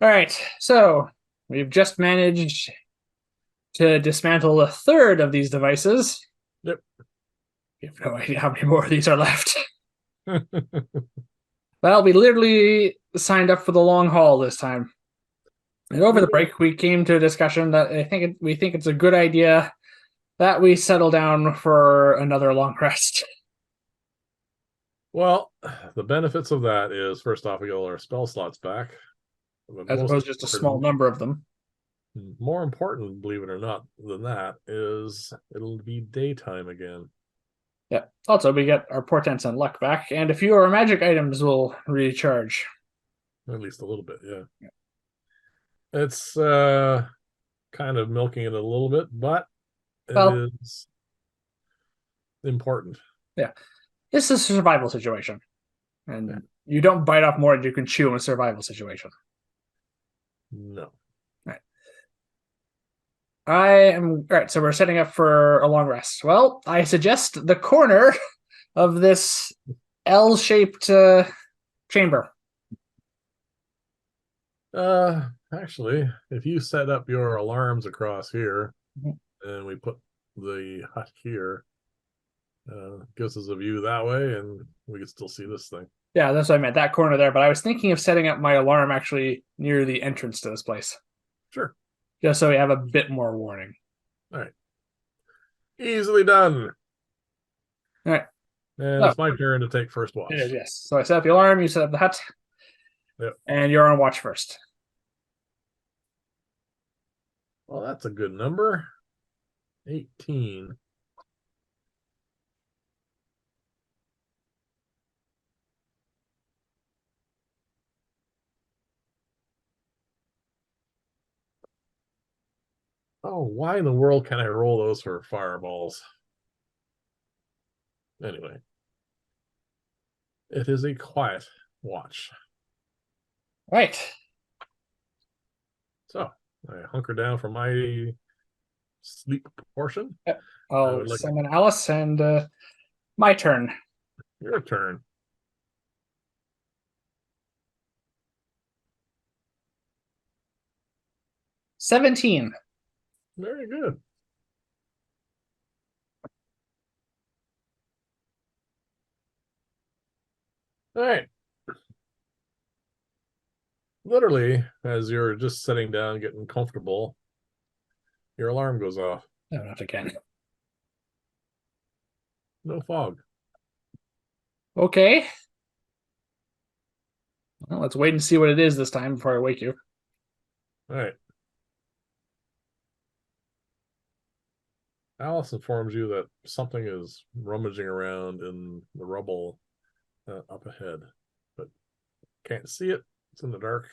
All right, so we've just managed to dismantle a third of these devices. Yep. You have no idea how many more of these are left. Well, we literally signed up for the long haul this time. And over the break, we came to a discussion that we think it's a good idea that we settle down for another long rest. Well, the benefits of that is first off, we get all our spell slots back. But As opposed to just a small number of them. more important, believe it or not, than that is it'll be daytime again. Yeah. Also, we get our portents and luck back, and a few of our magic items will recharge. At least a little bit, yeah. It's kind of milking it a little bit, but it Well, is important. yeah. This is a survival situation. And Yeah. you don't bite off more than you can chew in a survival situation. No. Right. All right, so we're setting up for a long rest. Well, I suggest the corner of this L-shaped chamber. Actually, if you set up your alarms across here Mhm. and we put the hut here, gives us a view that way, and we can still see this thing. Yeah, that's what I meant, that corner there. But I was thinking of setting up my alarm actually near the entrance to this place, Sure. just so we have a bit more warning. All right. Easily done. All right. And Oh, it's my turn to take first it is, watch. yes. So I set up the alarm, you set up the hut, Yep. and you're on watch first. Well, that's a good number. 18. Oh, why in the world can I roll those for fireballs? Anyway, it is a quiet watch. Right. So I hunker down for my sleep portion. Yep. I I'll would like summon Alice, and my turn. your turn. 17. Very good. All right. Literally, as you're just sitting down, getting comfortable, your alarm goes off. No, not again. No fog. Okay. Well, let's wait and see what it is this time before I wake you. All right. Alice informs you that something is rummaging around in the rubble up ahead, but can't see it. It's in the dark,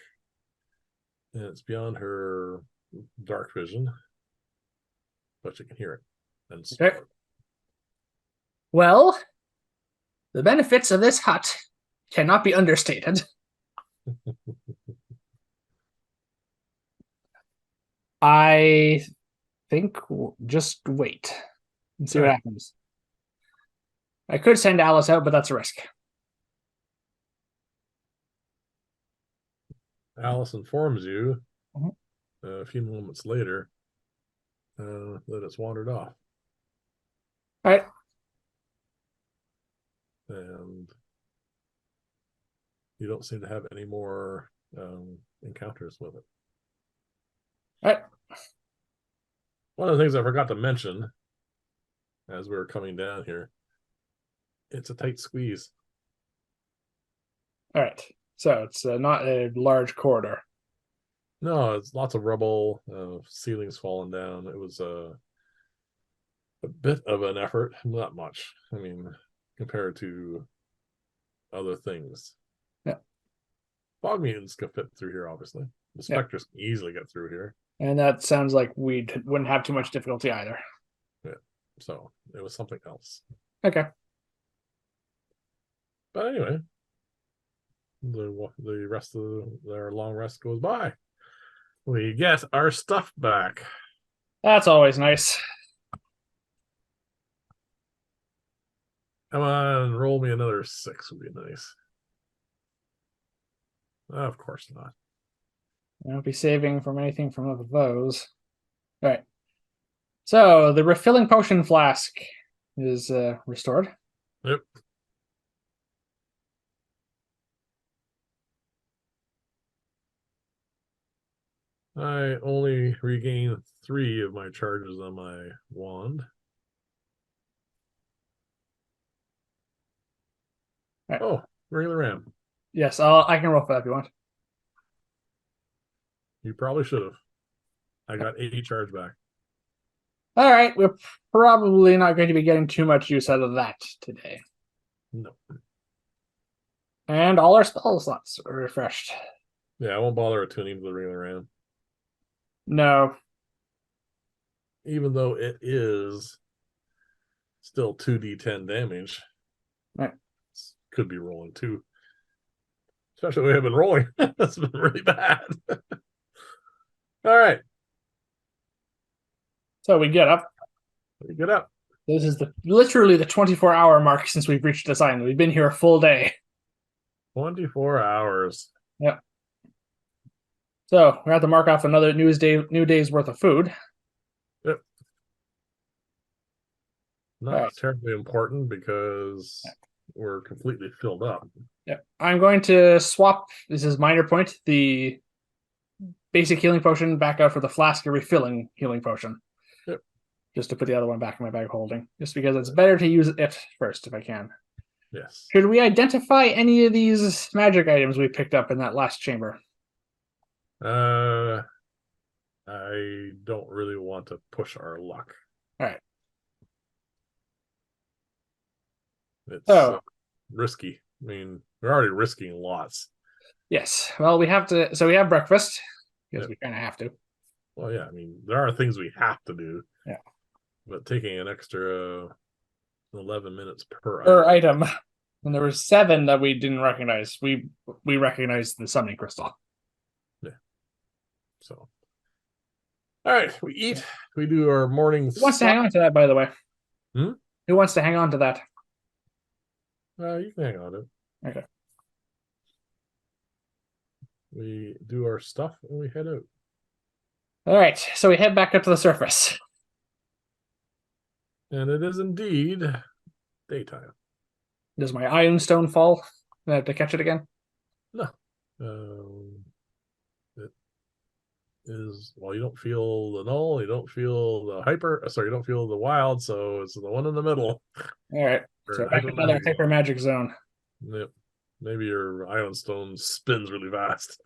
and it's beyond her dark vision, but you can hear it and smell Okay. Well, the benefits of this hut cannot be understated. it. I think just wait and see All what right. happens. I could send Alice out, but that's a risk. Alice informs you Mhm. a few moments later that it's wandered off, All right. and you don't seem to have any more encounters with it. All right. One of the things I forgot to mention as we were coming down here, it's a tight squeeze. All right. So it's not a large corridor. No, it's lots of rubble, ceilings falling down. It was a bit of an effort, not much. I mean, compared to other things. Yeah. Fog mutants can fit through here, obviously. The Yeah. specters can easily get through here. And that sounds like we wouldn't have too much difficulty either. Yeah. So it was something else. Okay. But anyway, the rest of their long rest goes by. We get our stuff back. That's always nice. Come on, roll me another 6 would be nice. Of course not. I'll be saving from anything from those. All right. So the refilling potion flask is restored. Yep. I only regain 3 of my charges on my wand. Right. Oh, regular ram. Yes, I can roll for that if you want. You probably should have. I got 80 charge back. All right, we're probably not going to be getting too much use out of that today. No. And all our spell slots are refreshed. Yeah, I won't bother attuning to the regular ram. No. Even though it is still 2d10 damage. Right. Could be rolling 2. Especially the way I've been rolling. That's been really bad. All right. So we get up. We get up. This is literally the 24-hour mark since we've reached the sign. We've been here a full day. 24 hours. Yep. So we have to mark off another new day's worth of food. Yep. Not right. terribly important because we're completely filled up. Yep. I'm going to swap, this is minor point, the basic healing potion back out for the flask of refilling healing potion. Yep. Just to put the other one back in my bag holding. Just because it's better to use it first if I can. Yes. Should we identify any of these magic items we picked up in that last chamber? I don't really want to push our luck. All right. It's risky. I mean, we're already risking lots. Yes. Well, we have to. So we have breakfast because we kind of have to. Well, yeah. I mean, there are things we have to do. Yeah. But taking an extra 11 minutes per item. And there were 7 that we didn't recognize. We recognized the summoning crystal. Yeah. So. All right, we eat. We do our morning. Who wants to hang on to that, by the way? Hmm? Who wants to hang on to that? You can hang on to it. Okay. We do our stuff and we head out. All right, so we head back up to the surface. And it is indeed daytime. Does my iron stone fall? I have to catch it again? No. It is, well, you don't feel the null, you don't feel the hyper, sorry, you don't feel the wild, so it's the one in the middle. All right, so back to another hyper magic zone. Yep. Maybe your iron stone spins really fast.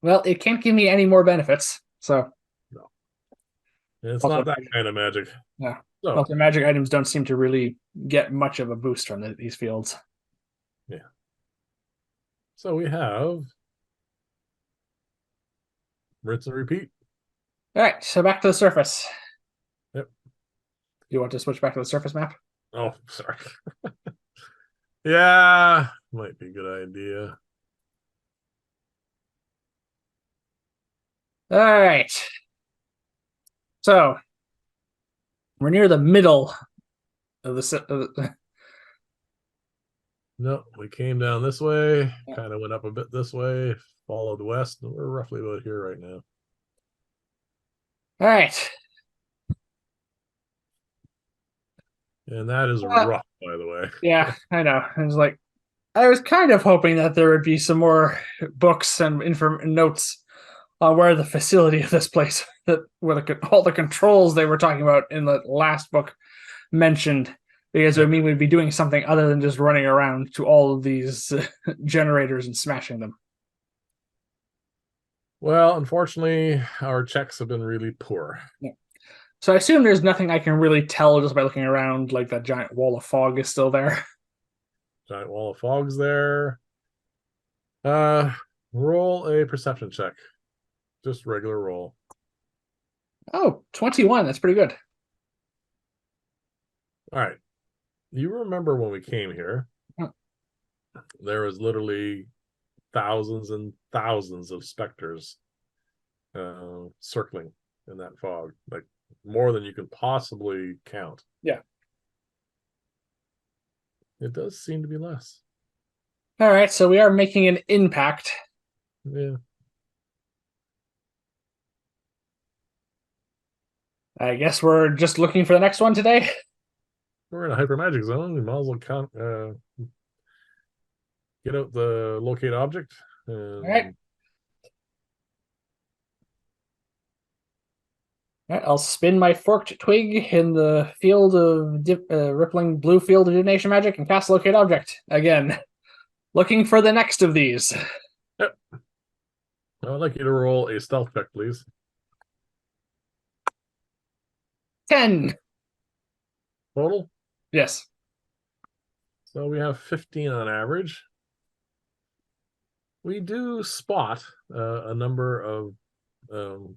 Well, it can't give me any more benefits, so. No. It's not that kind of magic. Yeah. So, also, magic items don't seem to really get much of a boost from these fields. Yeah. So we have rinse and repeat. All right, so back to the surface. Yep. Do you want to switch back to the surface map? Oh, sorry. Yeah, might be a good idea. All right. So we're near the middle of the. No, we came down this way, kind of went up a bit this way, followed west, and we're roughly about here right now. All right. And that is rough, by the way. Yeah, I know. I was kind of hoping that there would be some more books and notes on where the facility of this place, all the controls they were talking about in the last book mentioned, because it would mean we'd be doing something other than just running around to all of these generators and smashing them. Well, unfortunately, our checks have been really poor. Yeah. So I assume there's nothing I can really tell just by looking around, like that giant wall of fog is still there. Giant wall of fog's there. Roll a perception check. Just regular roll. Oh, 21. That's pretty good. All right. You remember when we came here, there was literally thousands and thousands of specters circling in that fog, like more than you can possibly count. Yeah. It does seem to be less. All right, so we are making an impact. Yeah. I guess we're just looking for the next one today. We're in a hyper magic zone. We might as well get out the locate object All right. and All right, I'll spin my forked twig in the field of rippling blue field of divination magic and cast locate object again. Looking for the next of these. yep. I would like you to roll a stealth check, please. 10. Total. Yes. So we have 15 on average. We do spot a number of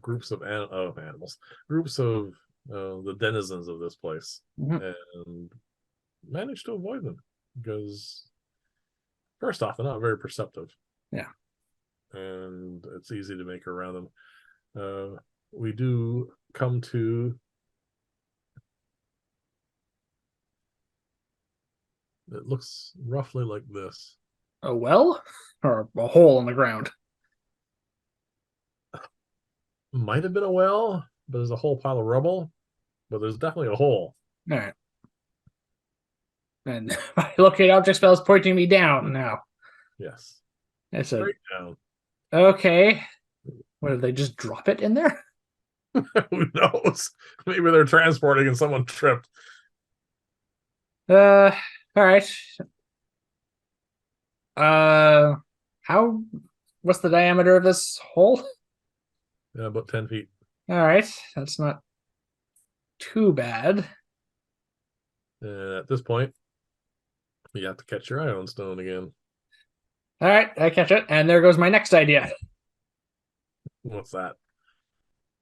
groups of animals, groups of the denizens of this place, and manage to avoid them because, first off, they're not very perceptive. Yeah. And it's easy to make around them. We do come to it looks roughly like this. A well? Or a hole in the ground? Might have been a well, but there's a whole pile of rubble. But there's definitely a hole. All right. And my locate object spell is pointing me down now. Yes. It's Straight down. Okay. What, did they just drop it in there? Who knows? Maybe they're transporting and someone tripped. All right. What's the diameter of this hole? Yeah, about 10 feet. All right. That's not too bad. And at this point, you have to catch your eye on stone again. All right. I catch it. And there goes my next idea. What's that?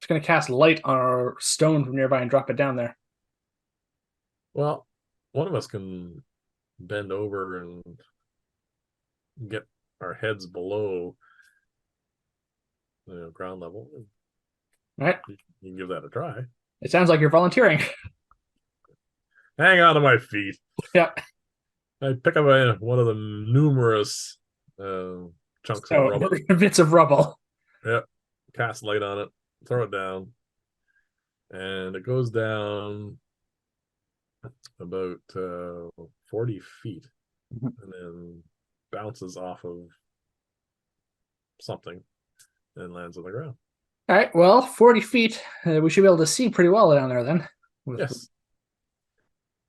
Just going to cast light on a stone from nearby and drop it down there. Well, one of us can bend over and get our heads below ground level. All right. You can give that a try. It sounds like you're volunteering. Hang on to my feet. Yep. I pick up one of the numerous chunks of rubble. Bits of rubble. Yep. Cast light on it. Throw it down. And it goes down about 40 feet. And then bounces off of something and lands on the ground. All right. Well, 40 feet. We should be able to see pretty well down there then. Yes.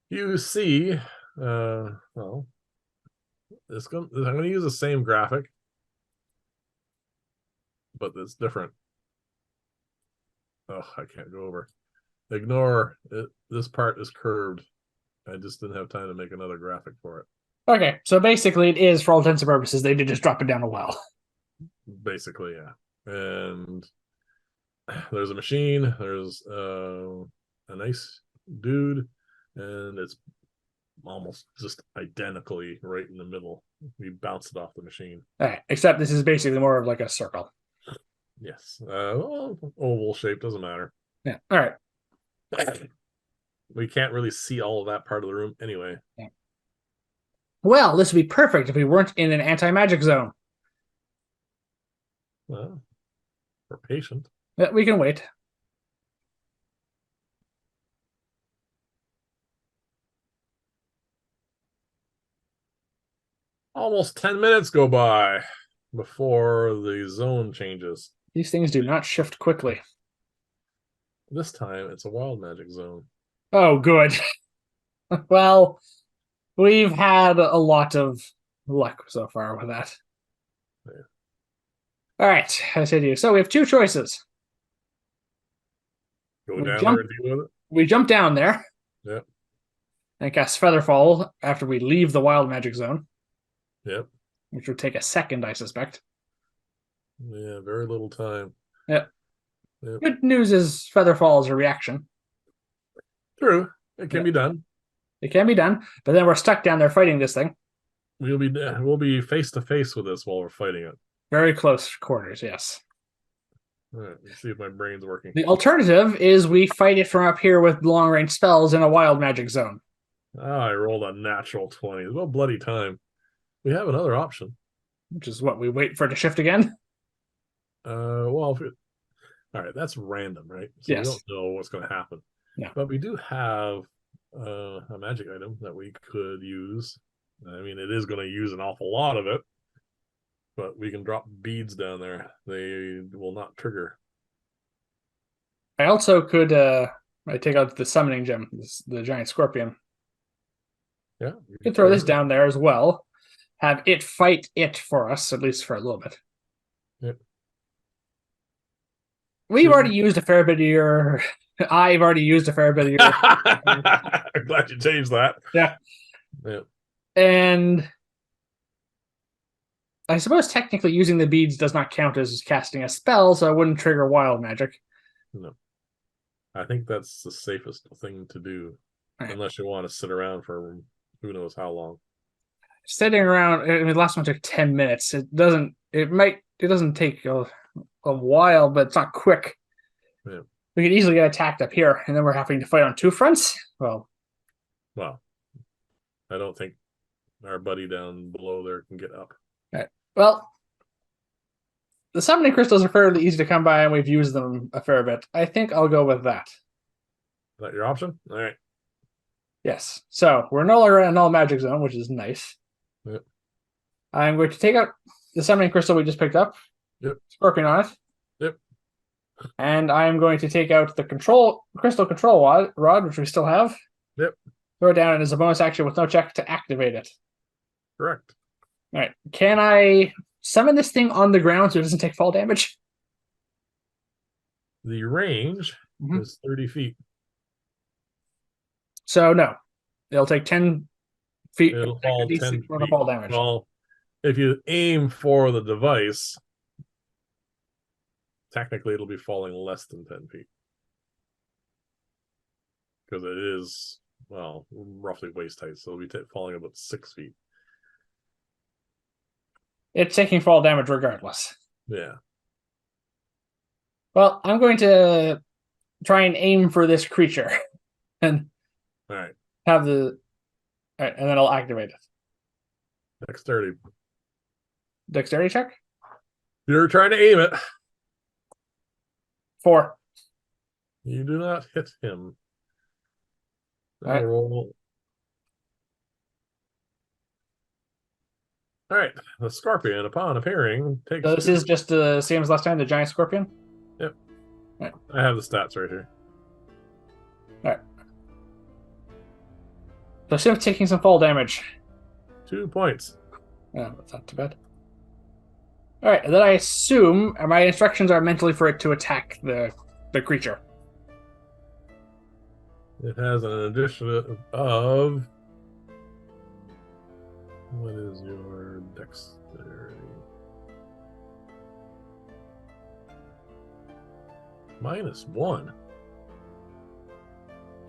You see, well, I'm going to use the same graphic, but it's different. Oh, I can't go over. Ignore it. This part is curved. I just didn't have time to make another graphic for it. Okay, so basically it is, for all intents and purposes, they did just drop it down a well. Basically, yeah. And there's a machine. There's a nice dude, and it's almost just identically right in the middle. We bounced it off the machine. All right, except this is basically more of like a circle. Yes. Well, oval shape, doesn't matter. Yeah. All right. We can't really see all of that part of the room anyway. Yeah. Well, this would be perfect if we weren't in an anti-magic zone. Well, we're patient. Yeah, we can wait. Almost 10 minutes go by before the zone changes. These things do not shift quickly. This time, it's a wild magic zone. Oh, good. Well, we've had a lot of luck so far with that. Yeah. All right, I say to you. So we have two choices. Go down there and deal with it. We jump down there. Yep. And cast Featherfall after we leave the wild magic zone. Yep. Which would take a second, I suspect. Yeah, very little time. Yep. Yep. Good news is Featherfall is a reaction. True. It can be done. It can be done, but then we're stuck down there fighting this thing. We'll be face to face with this while we're fighting it. Very close quarters, yes. All right, let's see if my brain's working. The alternative is we fight it from up here with long range spells in a wild magic zone. I rolled a natural 20. Well, bloody time. We have another option. Which is what, we wait for it to shift again? Well, all right, that's random, right? So we Yes. don't know what's going to happen. No. But we do have a magic item that we could use. I mean, it is going to use an awful lot of it, but we can drop beads down there. They will not trigger. I also could I take out the summoning gem, the giant scorpion. Yeah, You could throw this down there as well. Have it fight it for us, at least for a little bit. Yep. We've already used a fair bit of your. I've already used a fair bit of your. I'm glad you changed that. Yeah. Yeah. And I suppose technically using the beads does not count as casting a spell, so it wouldn't trigger wild magic. No. I think that's the safest thing to do, unless you want to sit around for who knows how long. Sitting around, I mean, the last one took 10 minutes. It doesn't take a while, but it's not quick. Yeah. We could easily get attacked up here, and then we're having to fight on two fronts. Well, I don't think our buddy down below there can get up. right. Well, the summoning crystals are fairly easy to come by, and we've used them a fair bit. I think I'll go with that. Is that your option? All right. Yes. So we're no longer in a null magic zone, which is nice. Yep. I'm going to take out the summoning crystal we just picked up. Yep. Scorpion on it. Yep. And I'm going to take out the crystal control rod, which we still have. Yep. Throw it down, and as a bonus action with no check to activate it. Correct. All right. Can I summon this thing on the ground so it doesn't take fall damage? The range is 30 feet. So no. It'll take 10 feet. It'll fall 10 feet. Fall damage. Well, if you aim for the device, technically it'll be falling less than 10 feet. Because it is, well, roughly waist height, so it'll be falling about 6 feet. It's taking fall damage regardless. Yeah. Well, I'm going to try and aim for this creature. And all right. Have the... All right, and then I'll activate it. Dexterity. Dexterity check? You're trying to aim it. 4. You do not hit him. Right. Roll. All right. The scorpion, upon appearing, takes. So this is just the same as last time, the giant scorpion? Yep. Right. I have the stats right here. All right. So still taking some fall damage. 2 points. Oh, that's not too bad. All right, and then I assume my instructions are mentally for it to attack the creature. It has an addition of... What is your dexterity? -1.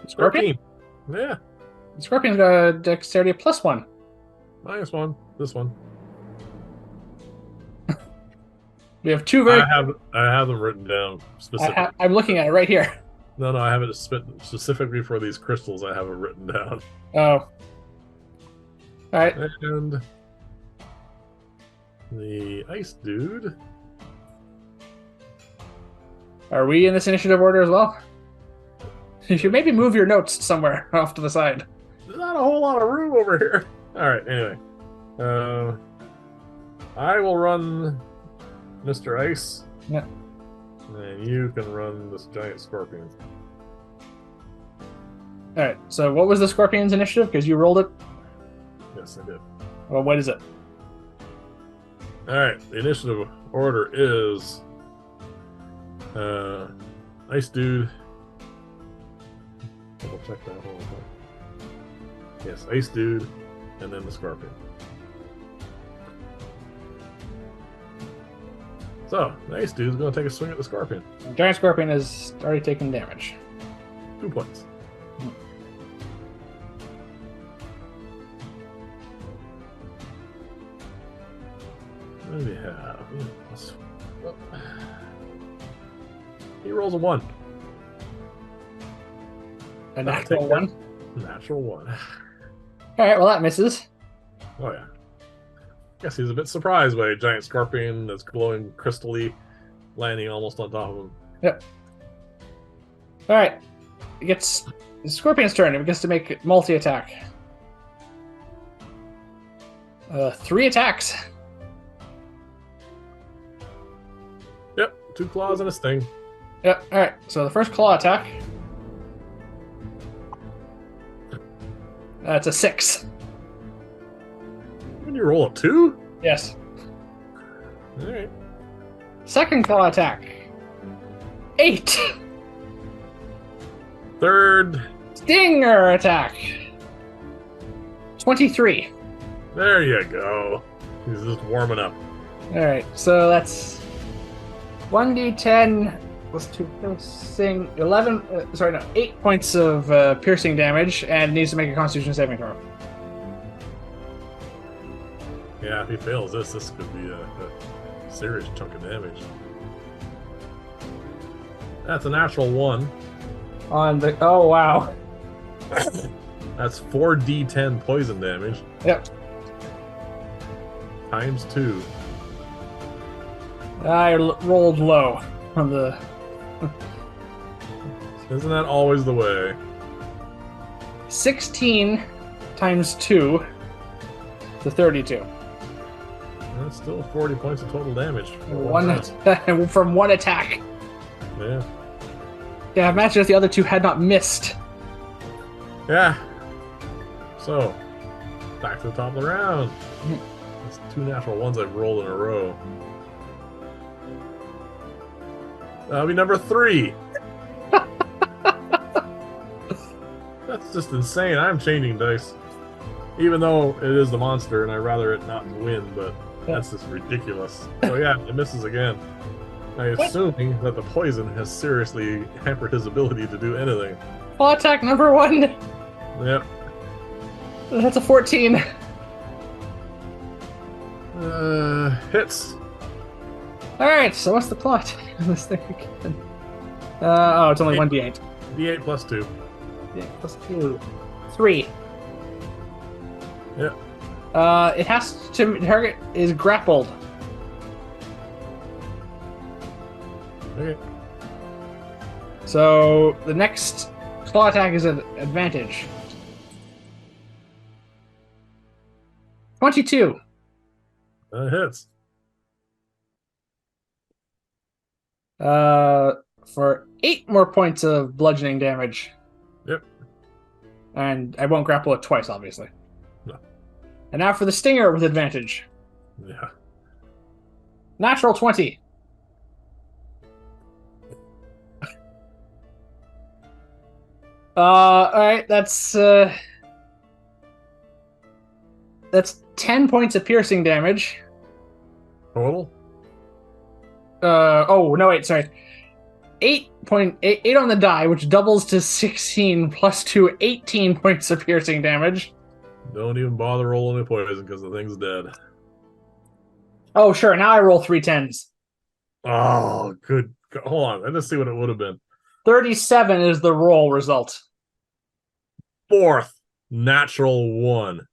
Scorpion? 13. Yeah. The scorpion's got a dexterity of +1. -1. This one. We have two very... I have them written down specifically. I'm looking at it right here. No, I have it specifically for these crystals. I have it written down. Oh. All right. And the ice dude. Are we in this initiative order as well? You should maybe move your notes somewhere off to the side. There's not a whole lot of room over here. All right, anyway. I will run Mr. Ice. Yeah. And you can run this giant scorpion. All right, so what was the scorpion's initiative? Because you rolled it? Yes, I did. Well, what is it? All right, the initiative order is Ice Dude. Double check that whole thing. Yes, Ice Dude, and then the Scorpion. So, the Ice Dude's going to take a swing at the Scorpion. The giant scorpion has already taken damage. 2 points. What do we have? He rolls a 1. A natural 1? Natural 1. All right, well, that misses. Oh, yeah. Guess he's a bit surprised by a giant scorpion that's glowing crystally landing almost on top of him. Yep. All right. It gets the Scorpion's turn. It gets to make multi-attack. 3 attacks. Yep, 2 claws and a sting. Yep. All right. So the first claw attack. That's a 6. When you roll a 2? Yes. All right. Second claw attack. 8. Third. Stinger attack. 23. There you go. He's just warming up. All right. So that's 1d10 plus 2 piercing. 11. 8 points of piercing damage, and needs to make a Constitution saving throw. Yeah, if he fails this could be a serious chunk of damage. That's a natural 1. On the oh wow. That's 4d10 poison damage. Yep. Times 2. I rolled low on the. Isn't that always the way? 16 times 2 to 32. That's still 40 points of total damage. From one attack. Yeah. Yeah, imagine if the other 2 had not missed. Yeah. So, back to the top of the round. That's 2 natural 1s I've rolled in a row. That'll be number 3. That's just insane. I'm changing dice. Even though it is the monster and I'd rather it not win, but that's just ridiculous. So yeah, it misses again. I'm assuming that the poison has seriously hampered his ability to do anything. Claw attack number 1. Yep. That's a 14. Hits. Alright, so what's the plot in this thing again? Oh, it's only 1d8. D8 plus 2. D8 plus 2. 3. Yep. It has to target is grappled. Okay. So the next claw attack is an advantage. 22. Hits. For 8 more points of bludgeoning damage. Yep. And I won't grapple it twice, obviously. No. And now for the stinger with advantage. Yeah. Natural 20. Alright, that's 10 points of piercing damage. Total? Oh, no, wait, sorry. 8 on the die, which doubles to 16 plus 2, 18 points of piercing damage. Don't even bother rolling the poison because the thing's dead. Oh, sure, now I roll 3 10s. Oh, good. Hold on, let's see what it would have been. 37 is the roll result. 4th natural 1.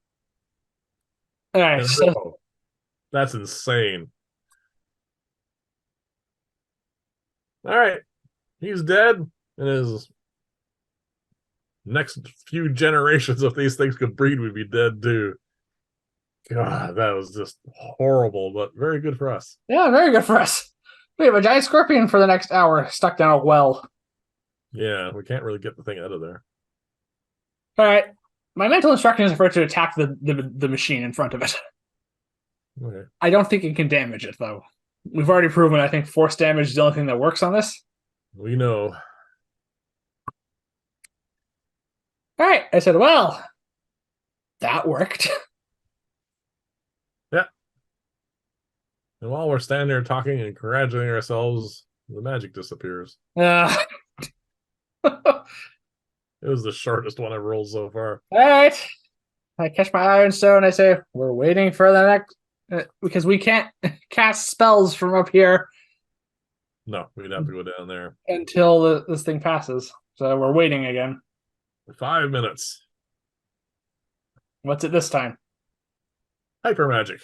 Alright, so that's insane. Alright. He's dead, and his next few generations of these things could breed would be dead too. God, that was just horrible, but very good for us. yeah, very good for us. We have a giant scorpion for the next hour stuck down a well. Yeah, we can't really get the thing out of there. Alright. My mental instructions are for it to attack the machine in front of it. Okay. I don't think it can damage it, though. We've already proven, I think, force damage is the only thing that works on this. We know. Alright, I said, well, that worked. Yeah. And while we're standing there talking and congratulating ourselves, the magic disappears. It was the shortest one I've rolled so far. Alright. I catch my Iron Stone. I say, we're waiting for the next... because we can't cast spells from up here. No, we'd have to go down there. Until this thing passes. So we're waiting again. 5 minutes. What's it this time? Hyper magic.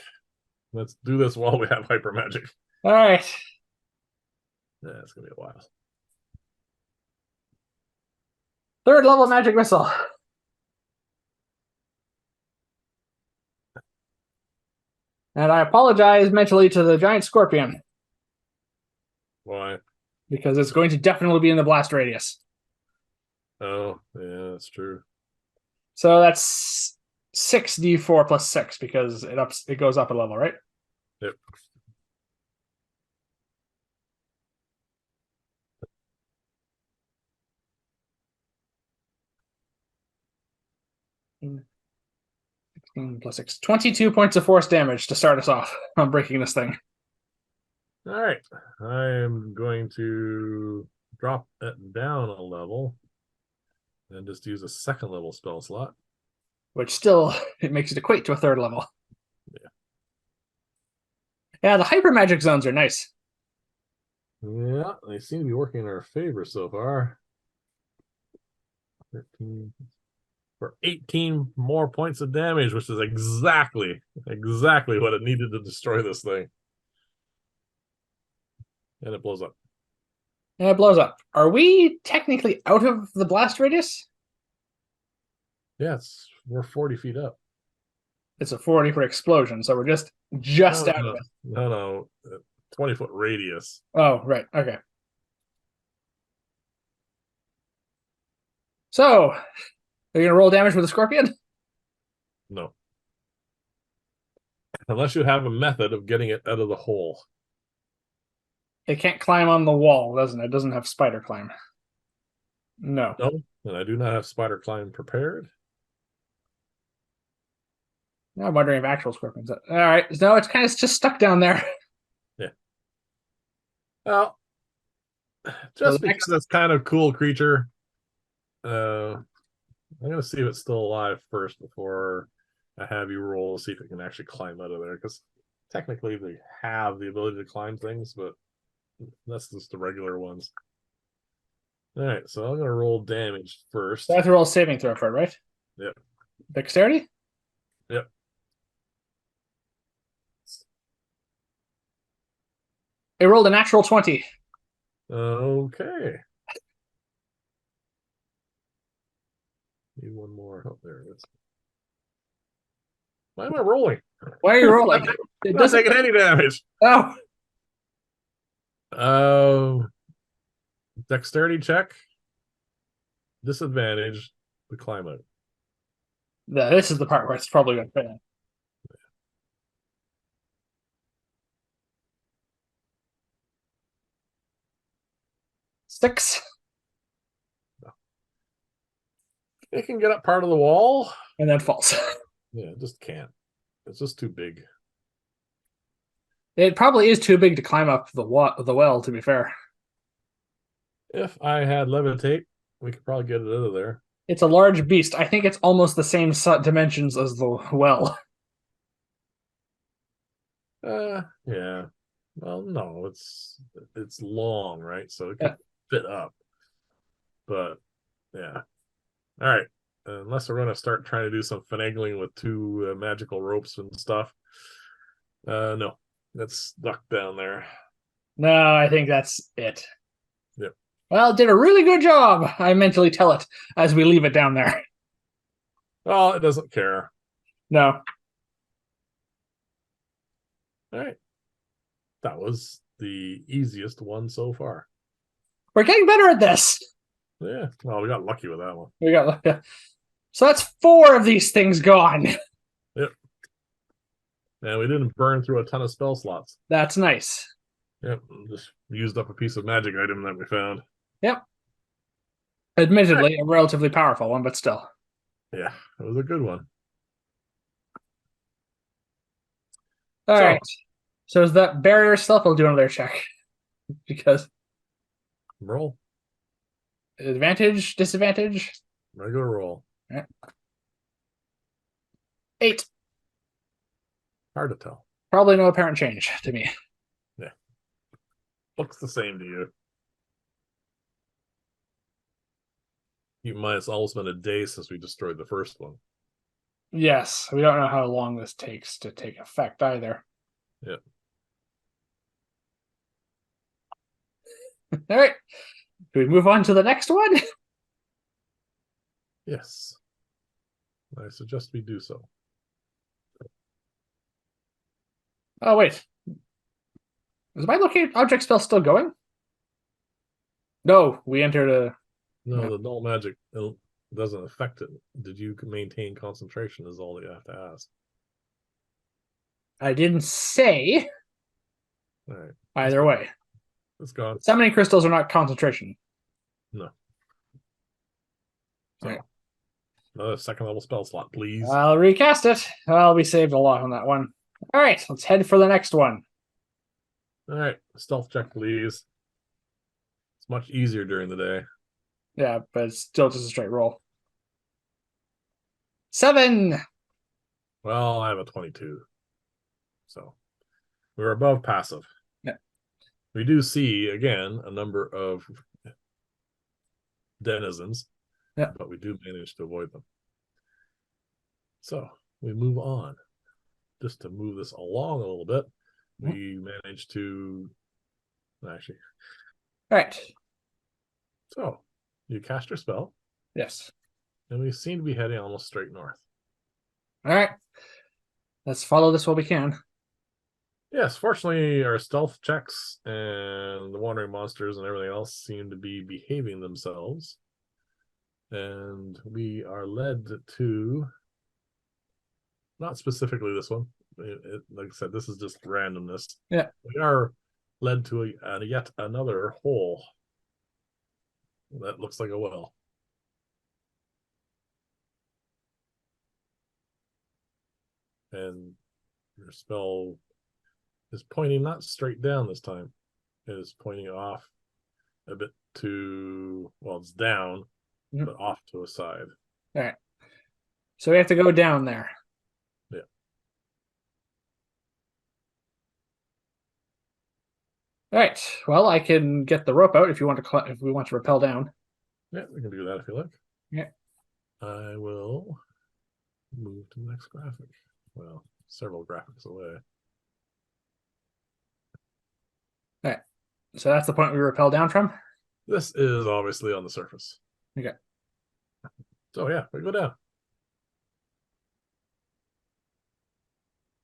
Let's do this while we have hyper magic. Alright. Yeah, it's gonna be a while. Third level magic missile. And I apologize mentally to the giant scorpion Why? because it's going to definitely be in the blast radius. Oh, yeah, that's true. So that's 6d4 plus 6 because it goes up a level, right? Yep. Mm. 16 plus 6. 22 points of force damage to start us off on breaking this thing. All right. I am going to drop it down a level and just use a second level spell slot. Which still it makes it equate to a third level. Yeah. Yeah, the hyper magic zones are nice. Yeah, they seem to be working in our favor so far. 13 for 18 more points of damage, which is exactly what it needed to destroy this thing. And it blows up. And it blows up. Are we technically out of the blast radius? Yeah, we're 40 feet up. It's a 40 for explosion, so we're just No, out no, of it. no. 20-foot radius. Oh, right. Okay. So, are you going to roll damage with a scorpion? No. Unless you have a method of getting it out of the hole. It can't climb on the wall, doesn't it? It doesn't have spider climb. No. No, and I do not have spider climb prepared. Now I'm wondering if actual scorpions. All right. No, it's kind of just stuck down there. Yeah. Well, So just because it's kind of cool creature, I'm gonna see if it's still alive first before I have you roll to see if it can actually climb out of there. Because technically they have the ability to climb things, but that's just the regular ones. All right, so I'm gonna roll damage first. I have to roll a saving throw for it, right? Yep. Dexterity? Yep. It rolled a natural 20. Okay. Need one more. Oh, there it is. Why am I rolling? Why are you rolling? It I'm not doesn't. taking any damage. Oh, Dexterity check. Disadvantage. The climate. no, this is the part where it's probably going to fail. 6. It can get up part of the wall. And then falls. Yeah, it just can't. It's just too big. It probably is too big to climb up the well, to be fair. If I had levitate, we could probably get it out of there. It's a large beast. I think it's almost the same dimensions as the well. Yeah. Well, no, it's long, right? So it could fit up. But yeah. All right. Unless we're going to start trying to do some finagling with two magical ropes and stuff. No, that's stuck down there. No, I think that's it. Yep. Well, it did a really good job. I mentally tell it as we leave it down there. Well, it doesn't care. No. All right. That was the easiest one so far. We're getting better at this. Yeah. Well, we got lucky with that one. We got so that's 4 of these things gone. Yep. And we didn't burn through a ton of spell slots. That's nice. Yep. Just used up a piece of magic item that we found. Yep. Admittedly, a relatively powerful one, but still. Yeah, it was a good one. All right. So is that barrier stuff? I'll do another check because roll advantage, disadvantage. Regular roll. Right. 8. Hard to tell. Probably no apparent change to me. Yeah. Looks the same to you. Keep in mind, it's almost been a day since we destroyed the first one. Yes, we don't know how long this takes to take effect either. Yep. All right. Do we move on to the next one? Yes. I suggest we do so. Oh, wait. Is my locate object spell still going? No, we entered a. No, the null magic doesn't affect it. Did you maintain concentration is all you have to ask. I didn't say. All right. Either way. It's gone. Summoning crystals are not concentration. No. So, right. Another second level spell slot, please. I'll recast it. Well, we saved a lot on that one. All right, let's head for the next one. All right. Stealth check, please. It's much easier during the day. Yeah, but it's still just a straight roll. 7. Well, I have a 22. So we're above passive. Yeah. We do see, again, a number of denizens, yeah. but we do manage to avoid them. So we move on. Just to move this along a little bit, we managed to actually. All right. So you cast your spell. Yes. And we seem to be heading almost straight north. All right. Let's follow this while we can. Yes, fortunately, our stealth checks and the wandering monsters and everything else seem to be behaving themselves. And we are led to, not specifically this one, like I said, this is just randomness. Yeah. We are led to yet another hole that looks like a well. And your spell is pointing not straight down this time. It is pointing off a bit to, well, it's down, but off to a side. All right. So we have to go down there. Yeah. All right. Well, I can get the rope out if you want to. If we want to rappel down. Yeah, we can do that if you like. Yeah. I will move to the next graphic. Well, several graphics away. All right. So that's the point we rappel down from? This is obviously on the surface. Okay. So yeah, we go down.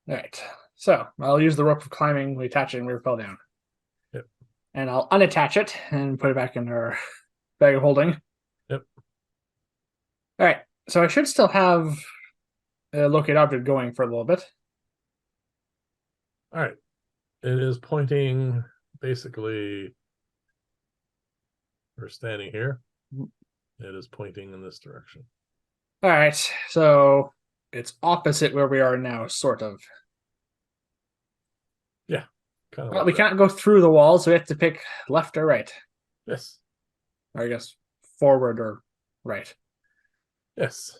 All right. So I'll use the rope of climbing. We attach it and we rappel down. Yep. And I'll unattach it and put it back in our bag of holding. Yep. All right. So I should still have a locate object going for a little bit. All right. It is pointing basically. We're standing here. It is pointing in this direction. All right. So it's opposite where we are now, sort of. Yeah. Kind of. Well, we can't go through the wall, so we have to pick left or right. Yes. Or I guess forward or right. Yes.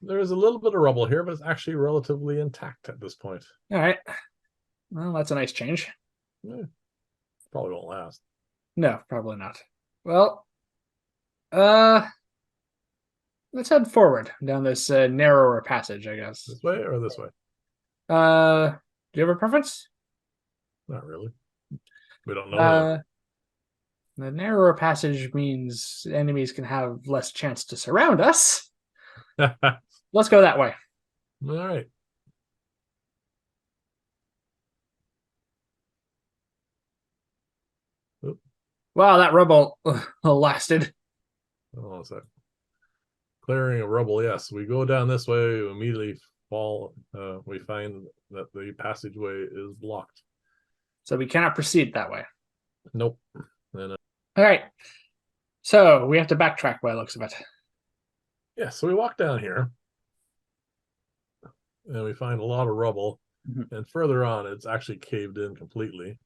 There is a little bit of rubble here, but it's actually relatively intact at this point. All right. Well, that's a nice change. Yeah. Probably won't last. No, probably not. Well, let's head forward down this narrower passage, I guess. This way or this way? Do you have a preference? Not really. We don't know. The narrower passage means enemies can have less chance to surround us. Let's go that way. All right. Oop. Wow, that rubble lasted. Hold on a sec. Clearing of rubble, yes. We go down this way, we immediately fall. We find that the passageway is blocked. So we cannot proceed that way. Nope. Then, all right. So we have to backtrack by the looks of it. Yeah, so we walk down here. And we find a lot of rubble. Mm-hmm. And further on, it's actually caved in completely.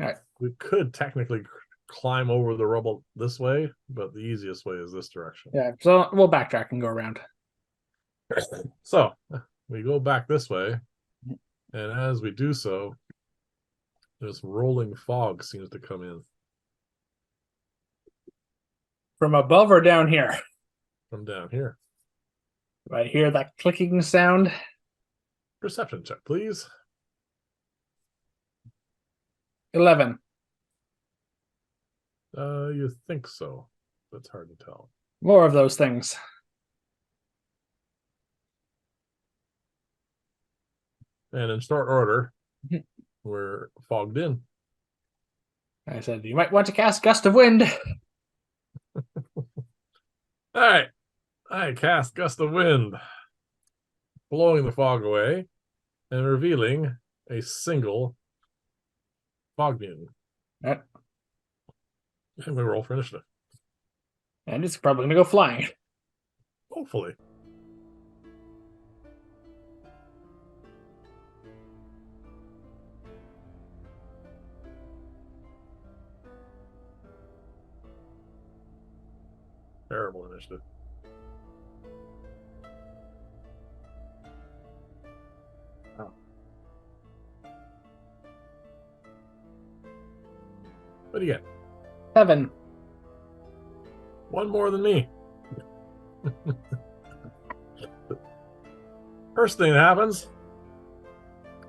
All right. We could technically climb over the rubble this way, but the easiest way is this direction. Yeah, so we'll backtrack and go around. So we go back this way, and as we do so, this rolling fog seems to come in. From above or down here? From down here. Do I hear that clicking sound? Perception check, please. 11. You think so. That's hard to tell. More of those things. And in short order, we're fogged in. I said, you might want to cast Gust of Wind. All right. I cast Gust of Wind, blowing the fog away and revealing a single fog mutant. Right. And we roll for initiative. And it's probably going to go flying. Hopefully. Terrible initiative. Oh. What do you get? 7. One more than me. First thing that happens,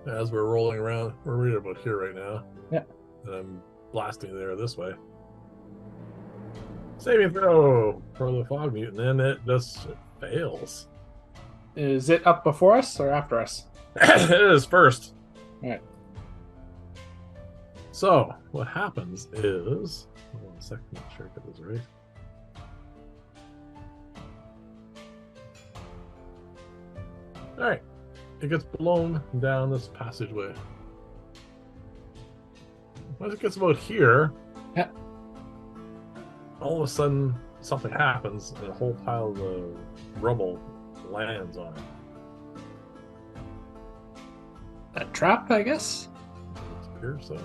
as we're rolling around, we're right about here right now. Yeah. And I'm blasting there this way. Saving throw for the fog mutant, and it just fails. Is it up before us or after us? It is first. All right. So what happens is, hold on a second, make sure I get this right. All right, it gets blown down this passageway. Once it gets about here, yeah, all of a sudden something happens, and a whole pile of rubble lands on it. A trap, I guess. It appears so.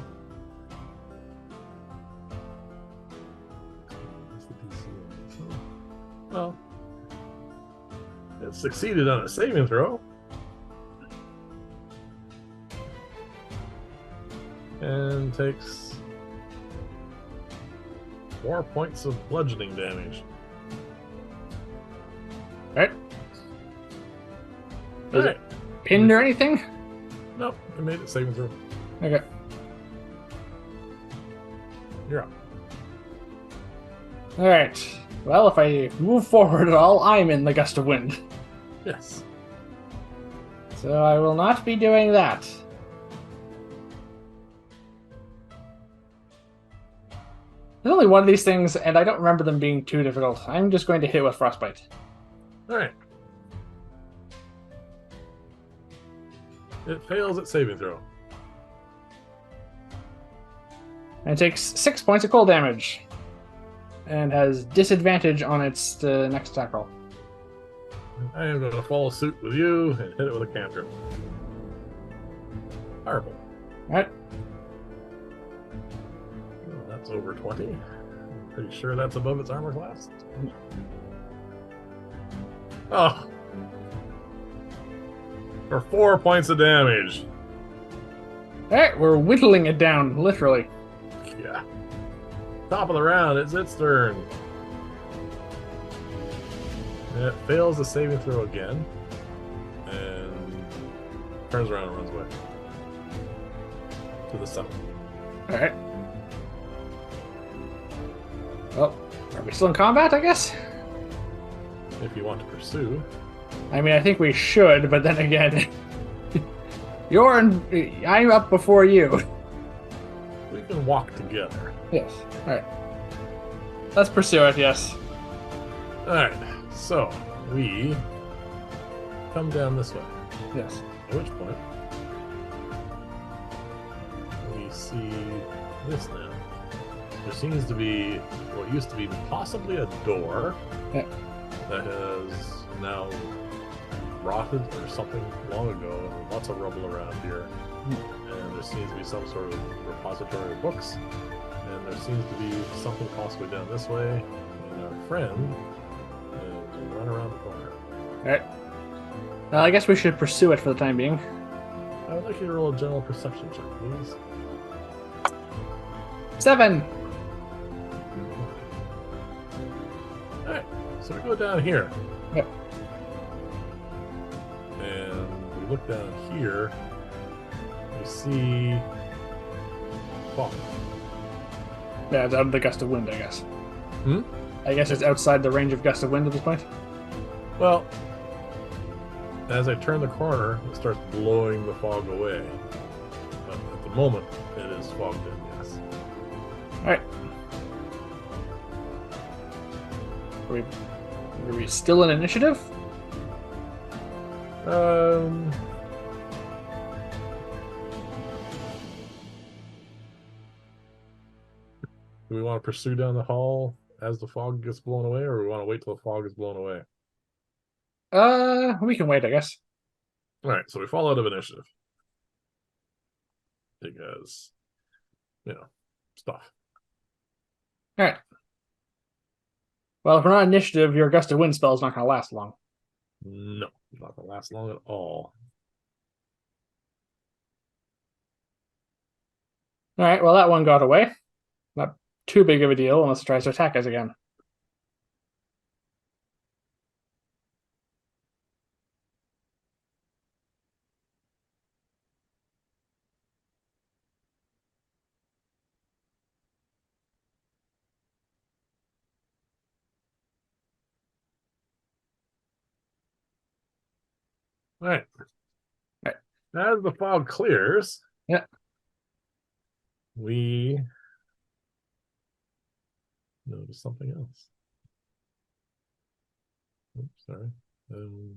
Well, it succeeded on a saving throw. And takes 4 points of bludgeoning damage. Right. Is it pinned or anything? Nope, it made it saving throw. Okay. You're up. All right. Well, if I move forward at all, I'm in the Gust of Wind. Yes. So I will not be doing that. There's only one of these things, and I don't remember them being too difficult. I'm just going to hit with Frostbite. All right. It fails at saving throw. And it takes 6 points of cold damage. And has disadvantage on its next attack roll. I am going to follow suit with you and hit it with a cantrip. Horrible. Alright. Well, that's over 20. I'm pretty sure that's above its armor class. Oh. For 4 points of damage. Alright, we're whittling it down, literally. Yeah. Top of the round, it's its turn. And it fails the saving throw again. And turns around and runs away. To the south. Alright. Well, are we still in combat, I guess? If you want to pursue. I mean, I think we should, but then again... I'm up before you. We can walk together. Yes. Alright. Let's pursue it, yes. Alright, so we come down this way. Yes. At which point we see this now. There seems to be what used to be possibly a door that has now rotted or something long ago, and lots of rubble around here. And there seems to be some sort of repository of books, and there seems to be something possibly down this way, and our friend is run around the corner. Alright. Well, I guess we should pursue it for the time being. I would like you to roll a general perception check, please. 7! Alright, so we go down here. Yep. And we look down here, we see fog. Yeah, it's out of the gust of wind, I guess. Hmm? I guess it's outside the range of gust of wind at this point. Well, as I turn the corner, it starts blowing the fog away. But at the moment, it is fogged in, yes. Alright. Are we still in initiative? Um, do we want to pursue down the hall as the fog gets blown away, or we want to wait till the fog is blown away? We can wait, I guess. All right, so we fall out of initiative because, stuff. Alright. Well, if we're not initiative, your gust of wind spell is not going to last long. No, not gonna last long at all. Alright, well, that one got away. Not too big of a deal unless it tries to attack us again. All right. Right. As the fog clears, Yeah. we notice something else. Oops, sorry. You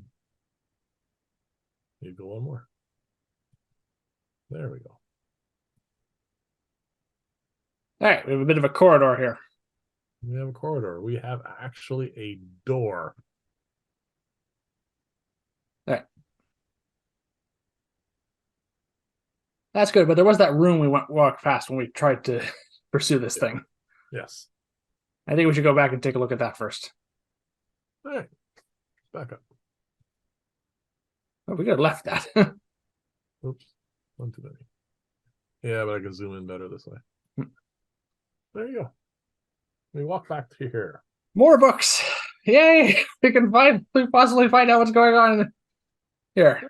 go one more. There we go. Alright, we have a bit of a corridor here. We have a corridor. We have actually a door. Alright. That's good, but there was that room we walked past when we tried to pursue this thing. Yes. I think we should go back and take a look at that first. All right. Back up. Oh, we could have left that. Oops. One too many. Yeah, but I can zoom in better this way. There you go. We walk back to here. More books! Yay! We can possibly find out what's going on here.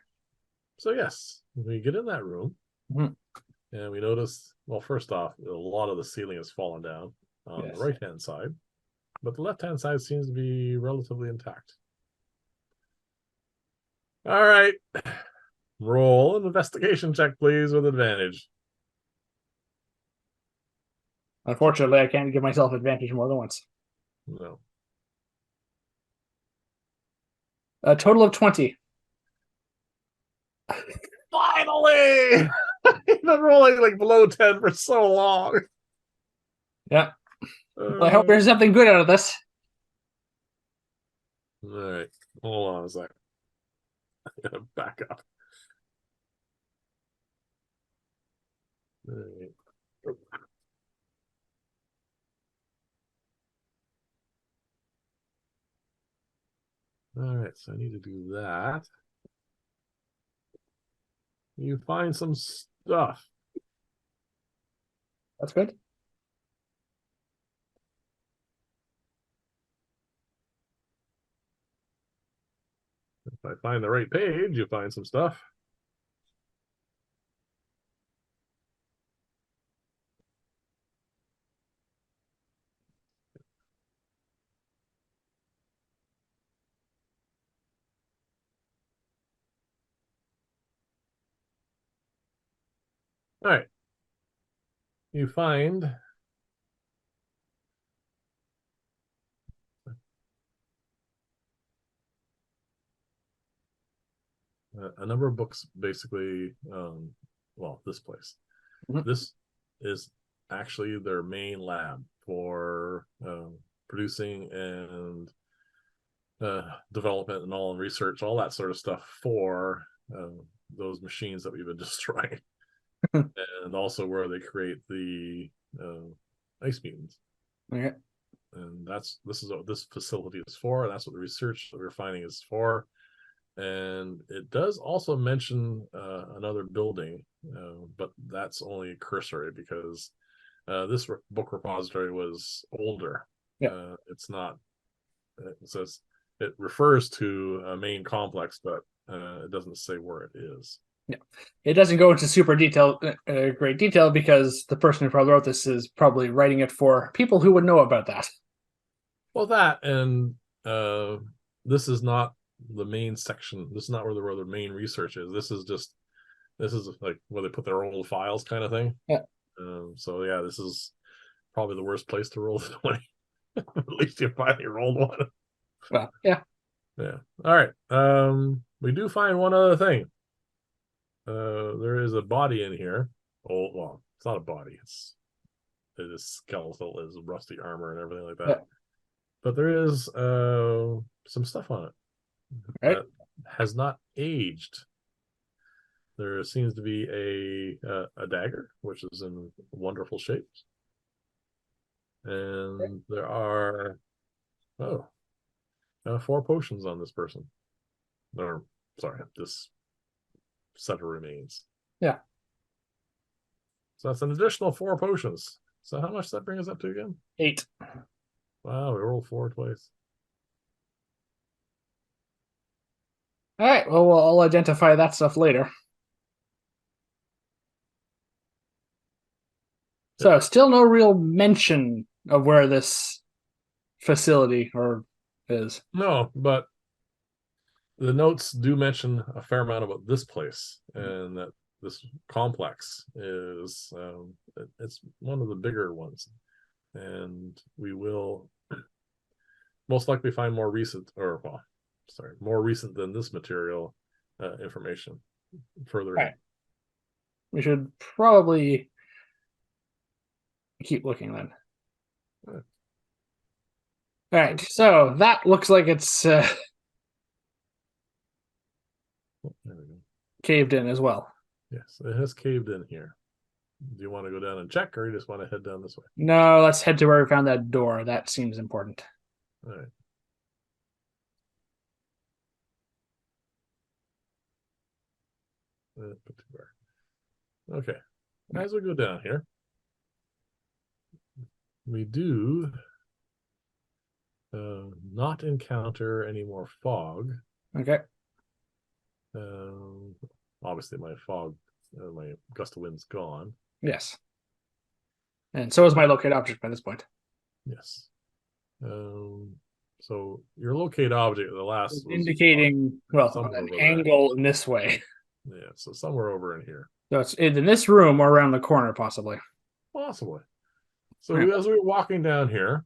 So yes, we get in that room, and we notice. Well, first off, a lot of the ceiling has fallen down on the right-hand side, but the left-hand side seems to be relatively intact. All right, roll an investigation check, please, with advantage. Unfortunately, I can't give myself advantage more than once. No. A total of 20. Finally! I've been rolling like below 10 for so long. Yeah. Well, I hope there's something good out of this. All right. Hold on a sec. I gotta back up. All right. All right, so I need to do that. You find some stuff. That's good. If I find the right page, you find some stuff. All right. You find a number of books, basically. Well, this place. This is actually their main lab for producing and development and all research, all that sort of stuff for those machines that we've been destroying, and also where they create the ice mutants. Okay. And this is what this facility is for. And that's what the research that we're finding is for. And it does also mention another building, but that's only cursory because this book repository was older. Yeah. It's not. It says it refers to a main complex, but it doesn't say where it is. It doesn't go into super great detail, because the person who probably wrote this is probably writing it for people who would know about that. Well, that and this is not the main section. This is not where the main research is. This is like where they put their old files kind of thing. Yeah. So yeah, this is probably the worst place to roll the 20. At least you finally rolled one. Well, yeah. Yeah. All right. We do find one other thing. There is a body in here. Oh, well, it's not a body. It is skeletal, is rusty armor and everything like that. Yeah. But there is some stuff on it Right. that has not aged. There seems to be a dagger, which is in wonderful shapes, and there are 4 potions on this person. Or sorry, this set of remains. Yeah. So that's an additional 4 potions. So how much does that bring us up to again? 8. Wow, we rolled 4 twice. All right. Well, I'll identify that stuff later. So, still no real mention of where this facility is. No, but the notes do mention a fair amount about this place, and that this complex is it's one of the bigger ones, and we will most likely find more recent than this material information further in. Right. We should probably keep looking then. Right. All right. So that looks like it's There we go. caved in as well. Yes, it has caved in here. Do you want to go down and check, or you just want to head down this way? No, let's head to where we found that door. That seems important. All right. Okay. As we go down here, we do not encounter any more fog. Okay. Obviously, my gust of wind's gone. Yes. And so is my locate object by this point. Yes. So your locate object, the last was indicating, an angle in this way. Yeah, so somewhere over in here. So it's in this room or around the corner, possibly. Possibly. So as we're walking down here,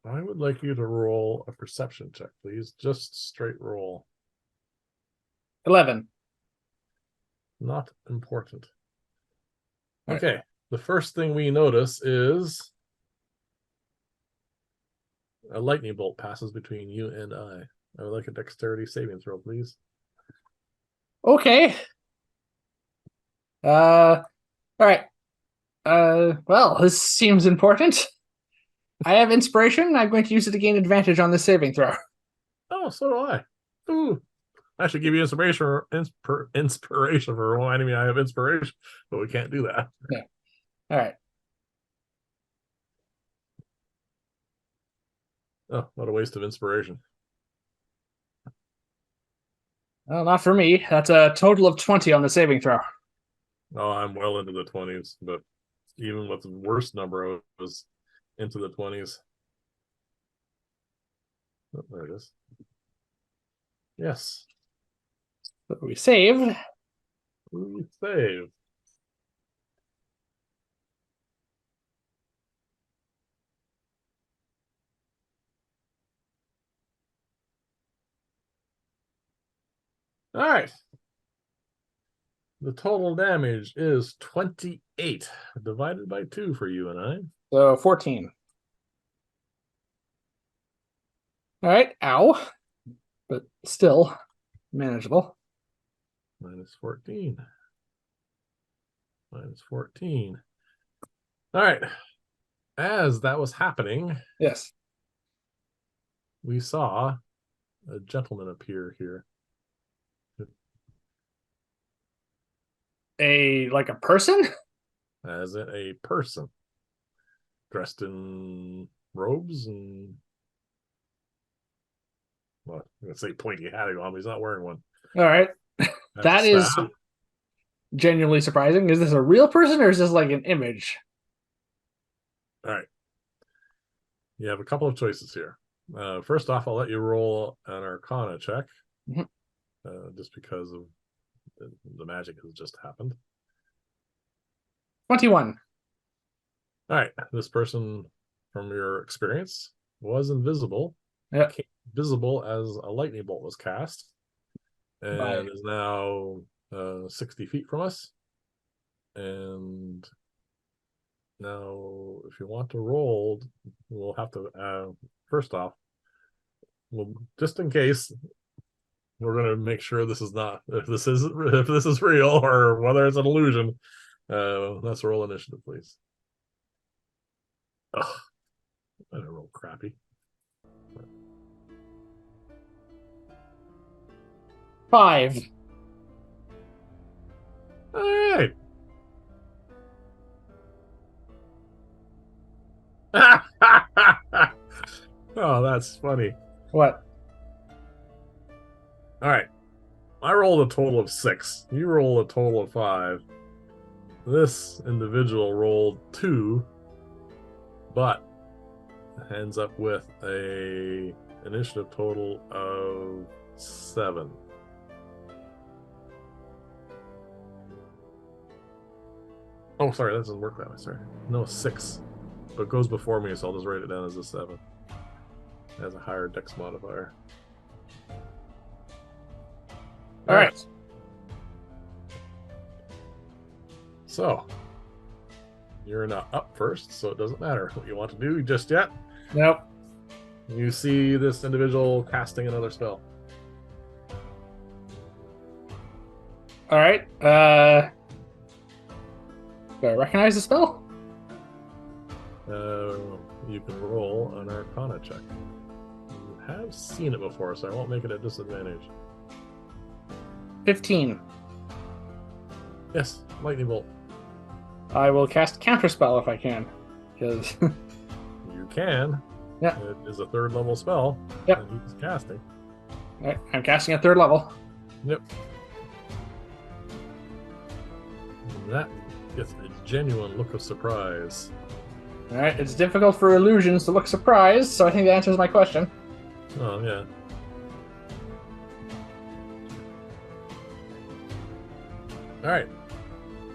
I would like you to roll a perception check, please. Just straight roll. 11. Not important. Okay. Right. The first thing we notice is a lightning bolt passes between you and I. I would like a dexterity saving throw, please. Okay. All right. Well, this seems important. I have inspiration. I'm going to use it to gain advantage on the saving throw. Oh, so do I. Ooh. I should give you inspiration for reminding me I have inspiration, but we can't do that. Yeah. All right. Oh, what a waste of inspiration. Well, not for me. That's a total of 20 on the saving throw. Oh, I'm well into the 20s, but even with the worst number, I was into the 20s. Oh, there it is. Yes. So we save. We save. All right. The total damage is 28 divided by 2 for you and I. So 14. All right. Ow. But still manageable. Minus 14. Minus 14. All right. As that was happening, yes, we saw a gentleman appear here. Like a person? As in a person. Dressed in robes and, well, I'm going to say pointy hat on, but he's not wearing one. All right. That's That a is staff. genuinely surprising. Is this a real person or is this like an image? All right. You have a couple of choices here. First off, I'll let you roll an Arcana check, Mhm. just because of the magic has just happened. 21. All right. This person, from your experience, was invisible, Yep. became visible as a lightning bolt was cast, By and is now 60 feet from us. And now, if you want to roll, we'll have to, first off, well, just in case, we're going to make sure this is not, if this is real or whether it's an illusion. Let's roll initiative, please. Ugh, I don't roll crappy. 5. All right. Oh, that's funny. What? All right. I rolled a total of 6. You roll a total of 5. This individual rolled 2, but ends up with a initiative total of 7. Oh, sorry, that doesn't work that way. Sorry. No, 6. But it goes before me, so I'll just write it down as a 7. It has a higher dex modifier. All right. So, you're not up first, so it doesn't matter what you want to do just yet. Nope. You see this individual casting another spell. All right. Do I recognize the spell? You can roll an Arcana check. You have seen it before, so I won't make it a disadvantage. 15. Yes, lightning bolt. I will cast counterspell if I can, because You can. Yeah. It is a 3rd level spell. Yep. That he's casting. I'm casting at 3rd level. Yep. And that gets a genuine look of surprise. All right. It's difficult for illusions to look surprised, so I think that answers my question. Oh, yeah. All right.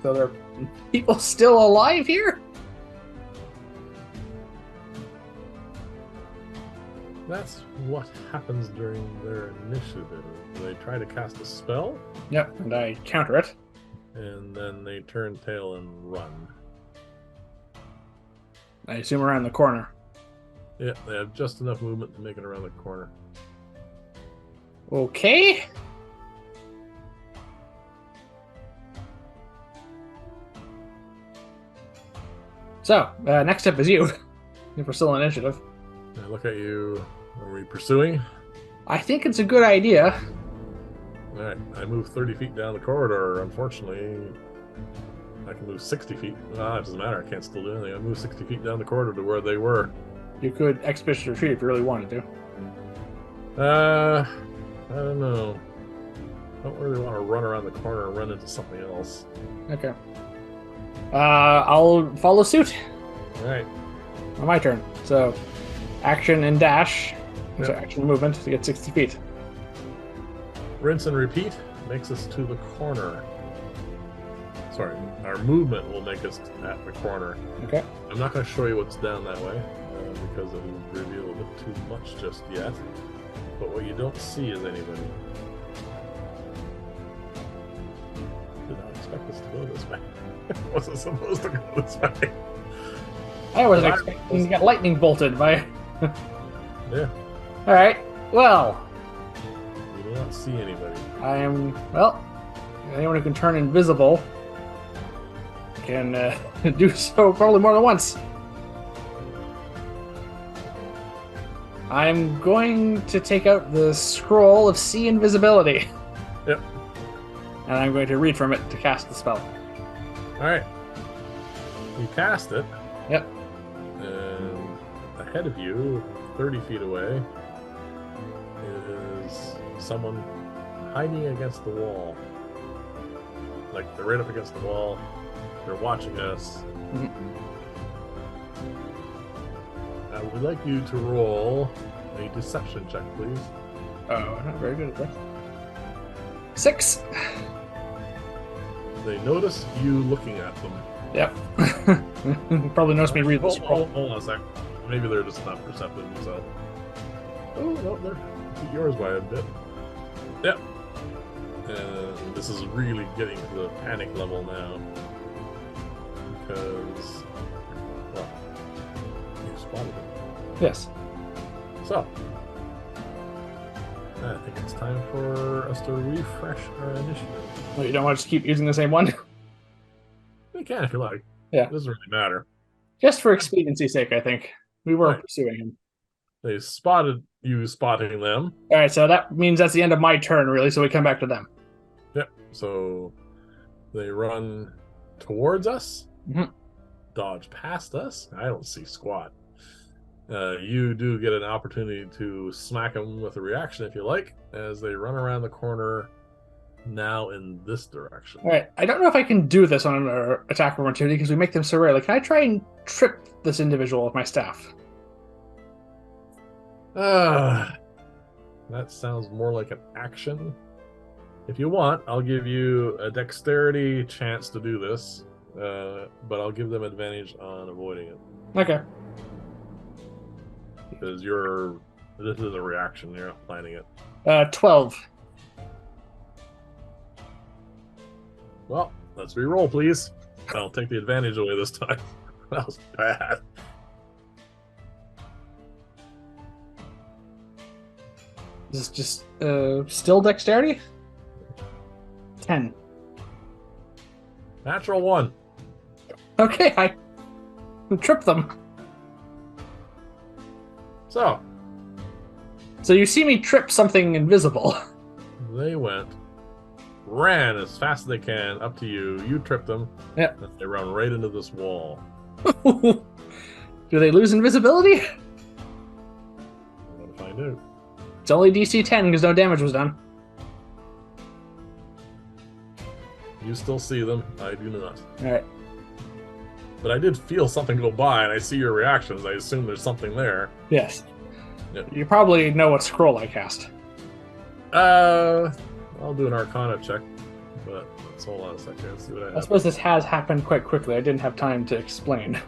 So there are people still alive here? That's what happens during their initiative. They try to cast a spell, Yep. And I counter it. and then they turn tail and run. I assume around the corner. Yeah, they have just enough movement to make it around the corner. Okay. So, next up is you. If we're still in initiative. I look at you. Are we pursuing? I think it's a good idea. All right, I move 30 feet down the corridor. Unfortunately, I can move 60 feet. It doesn't matter. I can't still do anything. I move 60 feet down the corridor to where they were. You could expeditious retreat if you really wanted to. I don't know. I don't really want to run around the corner and run into something else. Okay. I'll follow suit. All right. On my turn. So, action and dash. Yep. So action and movement to get 60 feet. Rinse and repeat makes us to the corner. Sorry, our movement will make us at the corner. Okay. I'm not going to show you what's down that way because it will reveal a bit too much just yet. But what you don't see is anybody. Did not expect us to go this way. Wasn't supposed to go this way. I wasn't expecting to get lightning bolted by. Yeah. Alright. Well, You do not see anybody. I am. Well, anyone who can turn invisible can do so probably more than once. I'm going to take out the scroll of see invisibility. Yep. And I'm going to read from it to cast the spell. Alright. You cast it. Yep. And ahead of you, 30 feet away, is someone hiding against the wall. Like, they're right up against the wall. They're watching us. I would like you to roll a deception check, please. Oh, I'm not very good at that. 6. They notice you looking at them. Yep. Probably noticed me read this. Hold on a sec. Maybe they're just not perceptive, so. Oh, no, they're yours by a bit. Yep. And this is really getting to the panic level now. Because, well, you spotted them. Yes. So, I think it's time for us to refresh our initiative. Well, you don't want to just keep using the same one? You can if you like. Yeah. It doesn't really matter. Just for expediency's sake, I think. We were Right. pursuing him. They spotted you spotting them. Alright, so that means that's the end of my turn, really, so we come back to them. Yep. So they run towards us, dodge past us. I don't see squat. You do get an opportunity to smack them with a reaction if you like, as they run around the corner now in this direction. Alright, I don't know if I can do this on an attack of opportunity because we make them so rare. Like, can I try and trip this individual with my staff? That sounds more like an action. If you want, I'll give you a dexterity chance to do this, but I'll give them advantage on avoiding it. Okay. Because this is a reaction, you're not planning it. 12. Well, let's re-roll, please. I'll take the advantage away this time. That was bad. Is this just still dexterity? 10. Natural 1. Okay, I tripped them. So, you see me trip something invisible. they ran as fast as they can up to you. You tripped them. Yep. And they run right into this wall. Do they lose invisibility? I'm going to find out. It's only DC 10 because no damage was done. You still see them. I do not. Alright. But I did feel something go by, and I see your reactions. I assume there's something there. Yes. Yep. You probably know what scroll I cast. I'll do an Arcana check, but let's hold on a second. Let's see what I have. I suppose this has happened quite quickly. I didn't have time to explain.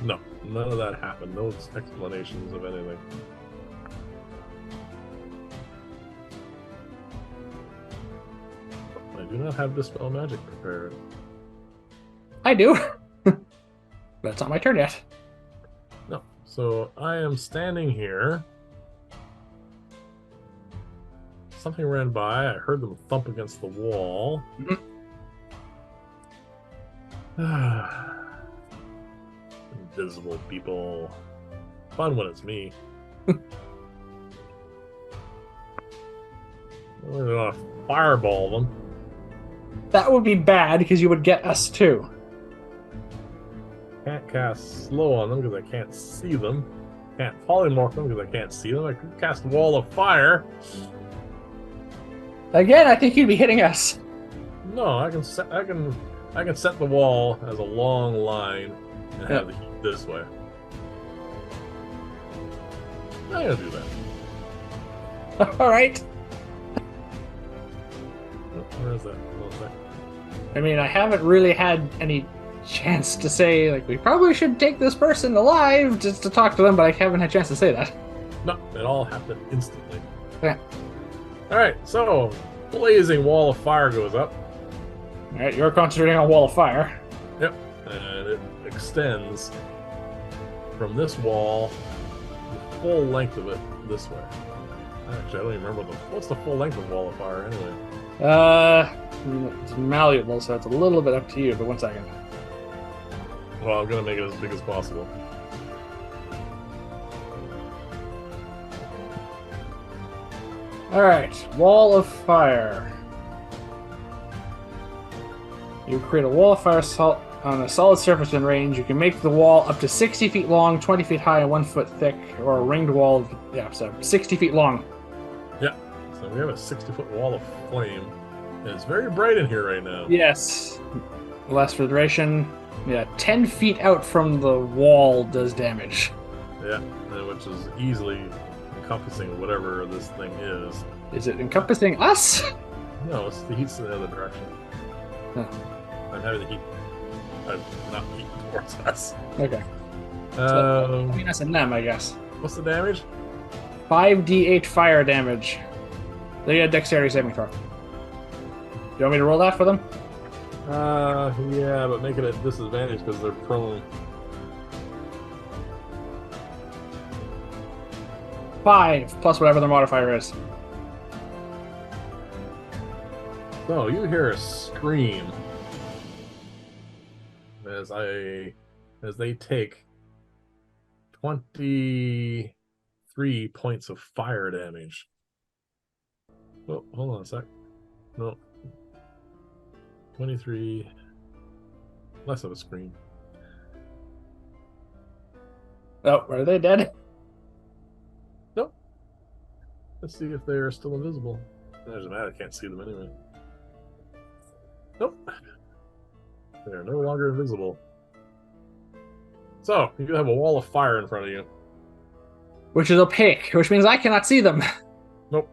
No, none of that happened. No explanations of anything. I do not have Dispel Magic prepared. I do. But it's not my turn yet. No. So I am standing here. Something ran by. I heard them thump against the wall. Invisible people. Fun when it's me. We're gonna fireball them. That would be bad because you would get us too. Can't cast slow on them because I can't see them. Can't polymorph them because I can't see them. I can cast Wall of Fire. Again, I think you'd be hitting us. No, I can set the wall as a long line and have the heat this way. I'm gonna do that. All right. Where is that? Hold on a sec. I mean, I haven't really had any chance to say, like, we probably should take this person alive just to talk to them, but I haven't had a chance to say that. No, it all happened instantly. Yeah. Alright, so blazing Wall of Fire goes up. All right, you're concentrating on Wall of Fire. Yep. And it extends from this wall the full length of it this way. Actually, I don't even remember what's the full length of Wall of Fire anyway. It's malleable, so it's a little bit up to you, but 1 second. Well, I'm gonna make it as big as possible. Alright, Wall of Fire. You create a wall of fire on a solid surface in range. You can make the wall up to 60 feet long, 20 feet high, and 1 foot thick, or a ringed wall, yeah, so 60 feet long. Yeah. So we have a 60-foot wall of flame. And it's very bright in here right now. Yes. Last for the duration. Yeah, 10 feet out from the wall does damage. Yeah, which is easily encompassing whatever this thing is. Is it encompassing us? No, it's the heat's in the other direction. Huh. I'm having the heat. I'm not heat towards us. Okay. Between us and them, I guess. What's the damage? 5d8 fire damage. They get a dexterity saving throw. Do you want me to roll that for them? Yeah, but make it a disadvantage because they're prone. 5 plus whatever their modifier is. So you hear a scream as they take 23 points of fire damage. Oh, hold on a sec. No. 23. Less of a scream. Oh, are they dead? Nope. Let's see if they're still invisible. It doesn't matter, I can't see them anyway. Nope. They're no longer invisible. So, you have a wall of fire in front of you. Which is opaque, which means I cannot see them. Nope.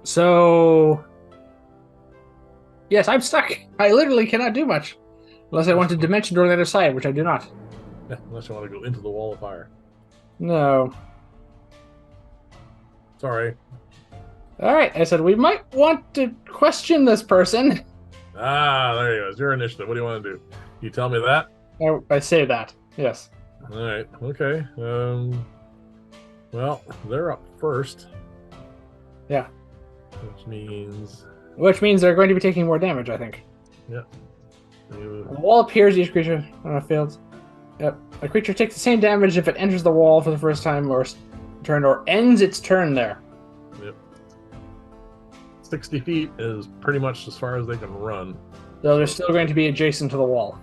So... yes, I'm stuck. I literally cannot do much. Unless I want to dimension door on the other side, which I do not. Yeah, unless you want to go into the wall of fire. No. Sorry. Alright, I said we might want to question this person. Ah, there you go. It's your initiative. What do you want to do? You tell me that? I say that, yes. Alright, okay. Well, they're up first. Yeah. Which means they're going to be taking more damage, I think. Yep. The wall appears each creature failed. Yep. A creature takes the same damage if it enters the wall for the first time or turn or ends its turn there. Yep. 60 feet is pretty much as far as they can run. So they're still going to be adjacent to the wall.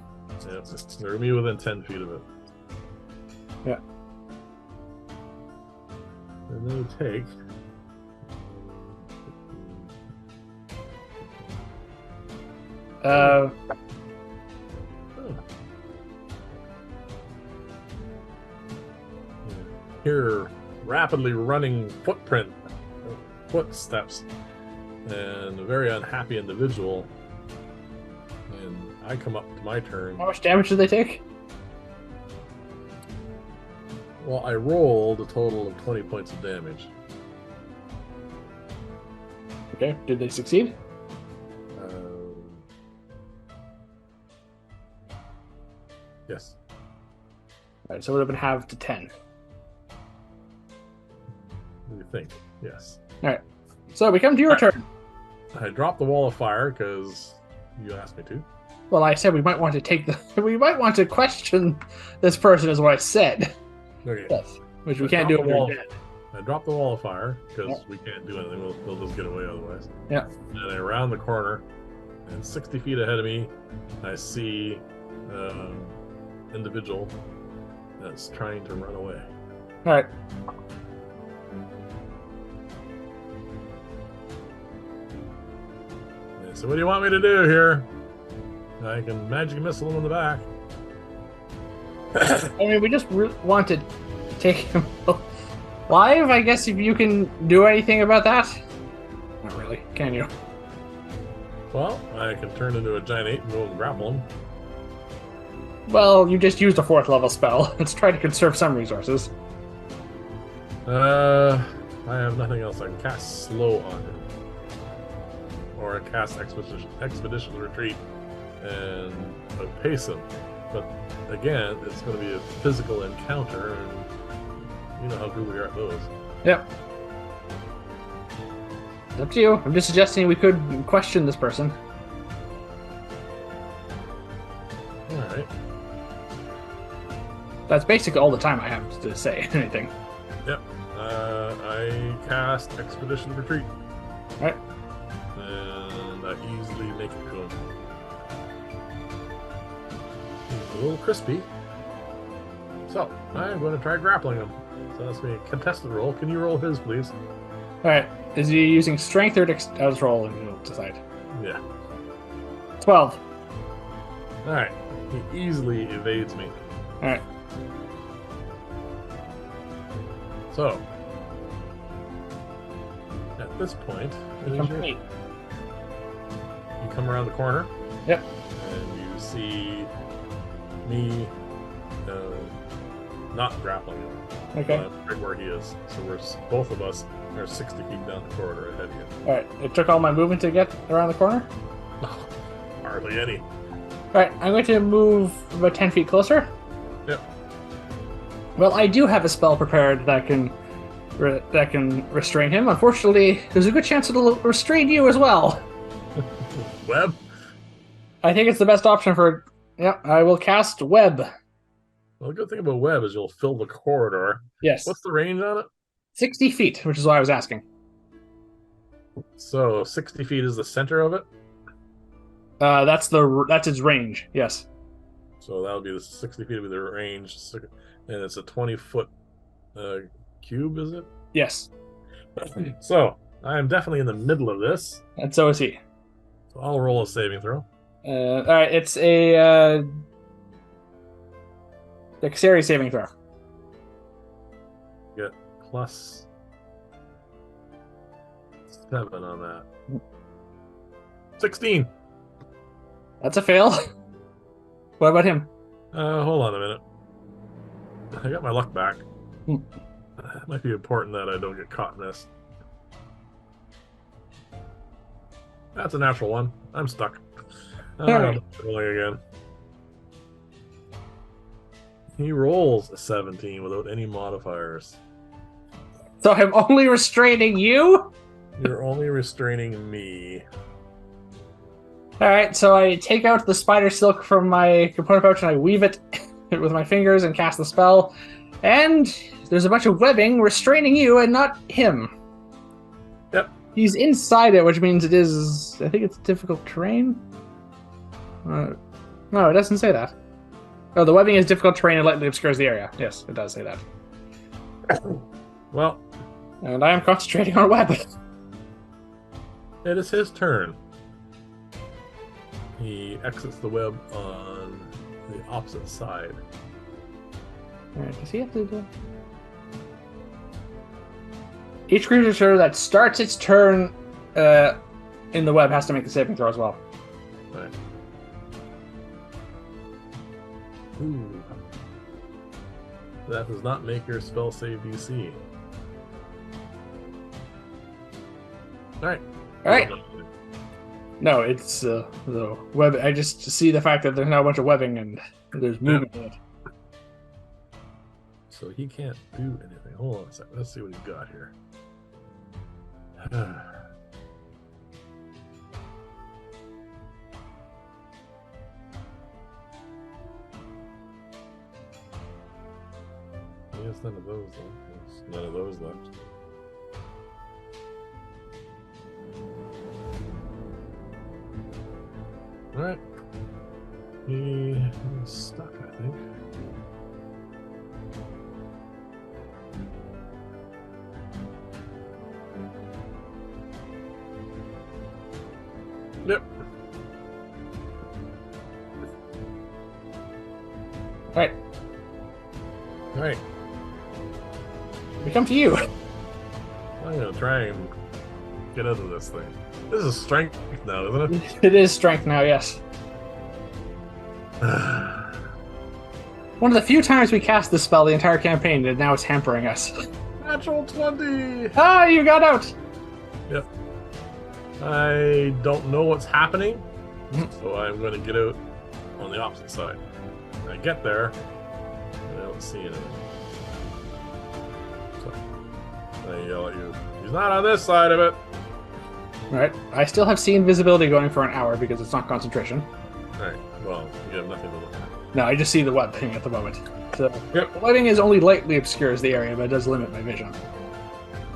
Yep. They're going to be within 10 feet of it. Yeah. And they take... Here, rapidly running footsteps, and a very unhappy individual. And I come up to my turn. How much damage did they take? Well, I rolled a total of 20 points of damage. Okay, did they succeed? Yes. Alright, so it would have been halved to 10. You think? Yes. Alright, so we come to your turn. I dropped the wall of fire because you asked me to. Well, I said we might want to we might want to question this person, is what I said. Okay. Yes, which we can't do if we're dead. I dropped the wall of fire because we can't do anything. We'll just get away otherwise. Yeah. And I round the corner, and 60 feet ahead of me, I see individual that's trying to run away. All right. So what do you want me to do here? I can magic missile him in the back. I mean, we just want to take him live. I guess if you can do anything about that. Not really, can you? Well, I can turn into a giant ape and go and grapple him. Well, you just used a 4th level spell. Let's try to conserve some resources. I have nothing else. I can cast slow on him. Or I cast expedition retreat and pace him. But again, it's going to be a physical encounter, and you know how good we are at those. Yep. It's up to you. I'm just suggesting we could question this person. Alright. That's basically all the time I have to say anything. Yep. I cast expedition retreat. Alright. And I easily make it go. He's a little crispy. So, I'm going to try grappling him. So that's me. Contested roll. Can you roll his, please? All right. Is he using strength or I'll just roll and you'll decide. Yeah. 12. All right. He easily evades me. All right. So, at this point, Come to me. you come around the corner. Yep. And you see me not grappling him. Okay. Right where he is. So both of us are 60 feet down the corridor ahead of you. All right. It took all my movement to get around the corner. Oh, hardly any. All right. I'm going to move about 10 feet closer. Yep. Well, I do have a spell prepared that can restrain him. Unfortunately, there's a good chance it'll restrain you as well. Web? I think it's the best option for... Yep, I will cast Web. Well, the good thing about web is you'll fill the corridor. Yes. What's the range on it? 60 feet, which is why I was asking. So 60 feet is the center of it? That's its range, yes. So that would be the 60 feet would be the range. And it's a 20-foot cube, is it? Yes. So I am definitely in the middle of this. And so is he. So I'll roll a saving throw. All right, it's a dexterity saving throw. Get plus 7 on that. 16. That's a fail. What about him? Hold on a minute. I got my luck back. Hmm. It might be important that I don't get caught in this. That's a natural one. I'm stuck. Alright. Rolling again. He rolls a 17 without any modifiers. So I'm only restraining you? You're only restraining me. Alright, so I take out the spider silk from my component pouch and I weave it with my fingers and cast the spell. And there's a bunch of webbing restraining you and not him. Yep. He's inside it, which means it is... I think it's difficult terrain? No, it doesn't say that. Oh, the webbing is difficult terrain and lightly obscures the area. Yes, it does say that. Well, And I am concentrating on web. it is his turn. He exits the web on the opposite side. Alright, does he have to do... Each creature that starts its turn in the web has to make the saving throw as well. Right. Ooh. That does not make your spell save DC. Alright. Alright. No, it's the web. I just see the fact that there's now a bunch of webbing and there's movement in it. So he can't do anything. Hold on a second. Let's see what he's got here. He has none of those left. There's none of those left. Alright. He's stuck, I think. Yep. Alright, Alright. we come to you. I'm gonna try and get out of this thing. This is strength now, isn't it? It is strength now, yes. One of the few times we cast this spell the entire campaign, and now it's hampering us. Natural 20! Ah, you got out! Yep. I don't know what's happening, so I'm going to get out on the opposite side. When I get there, I don't see anything. So I yell at you. He's not on this side of it. Alright, I still have see invisibility going for an hour because it's not concentration. Alright, well, you have nothing to look at. No, I just see the web thing at the moment. So, Yep. the webbing is only lightly obscures the area, but it does limit my vision.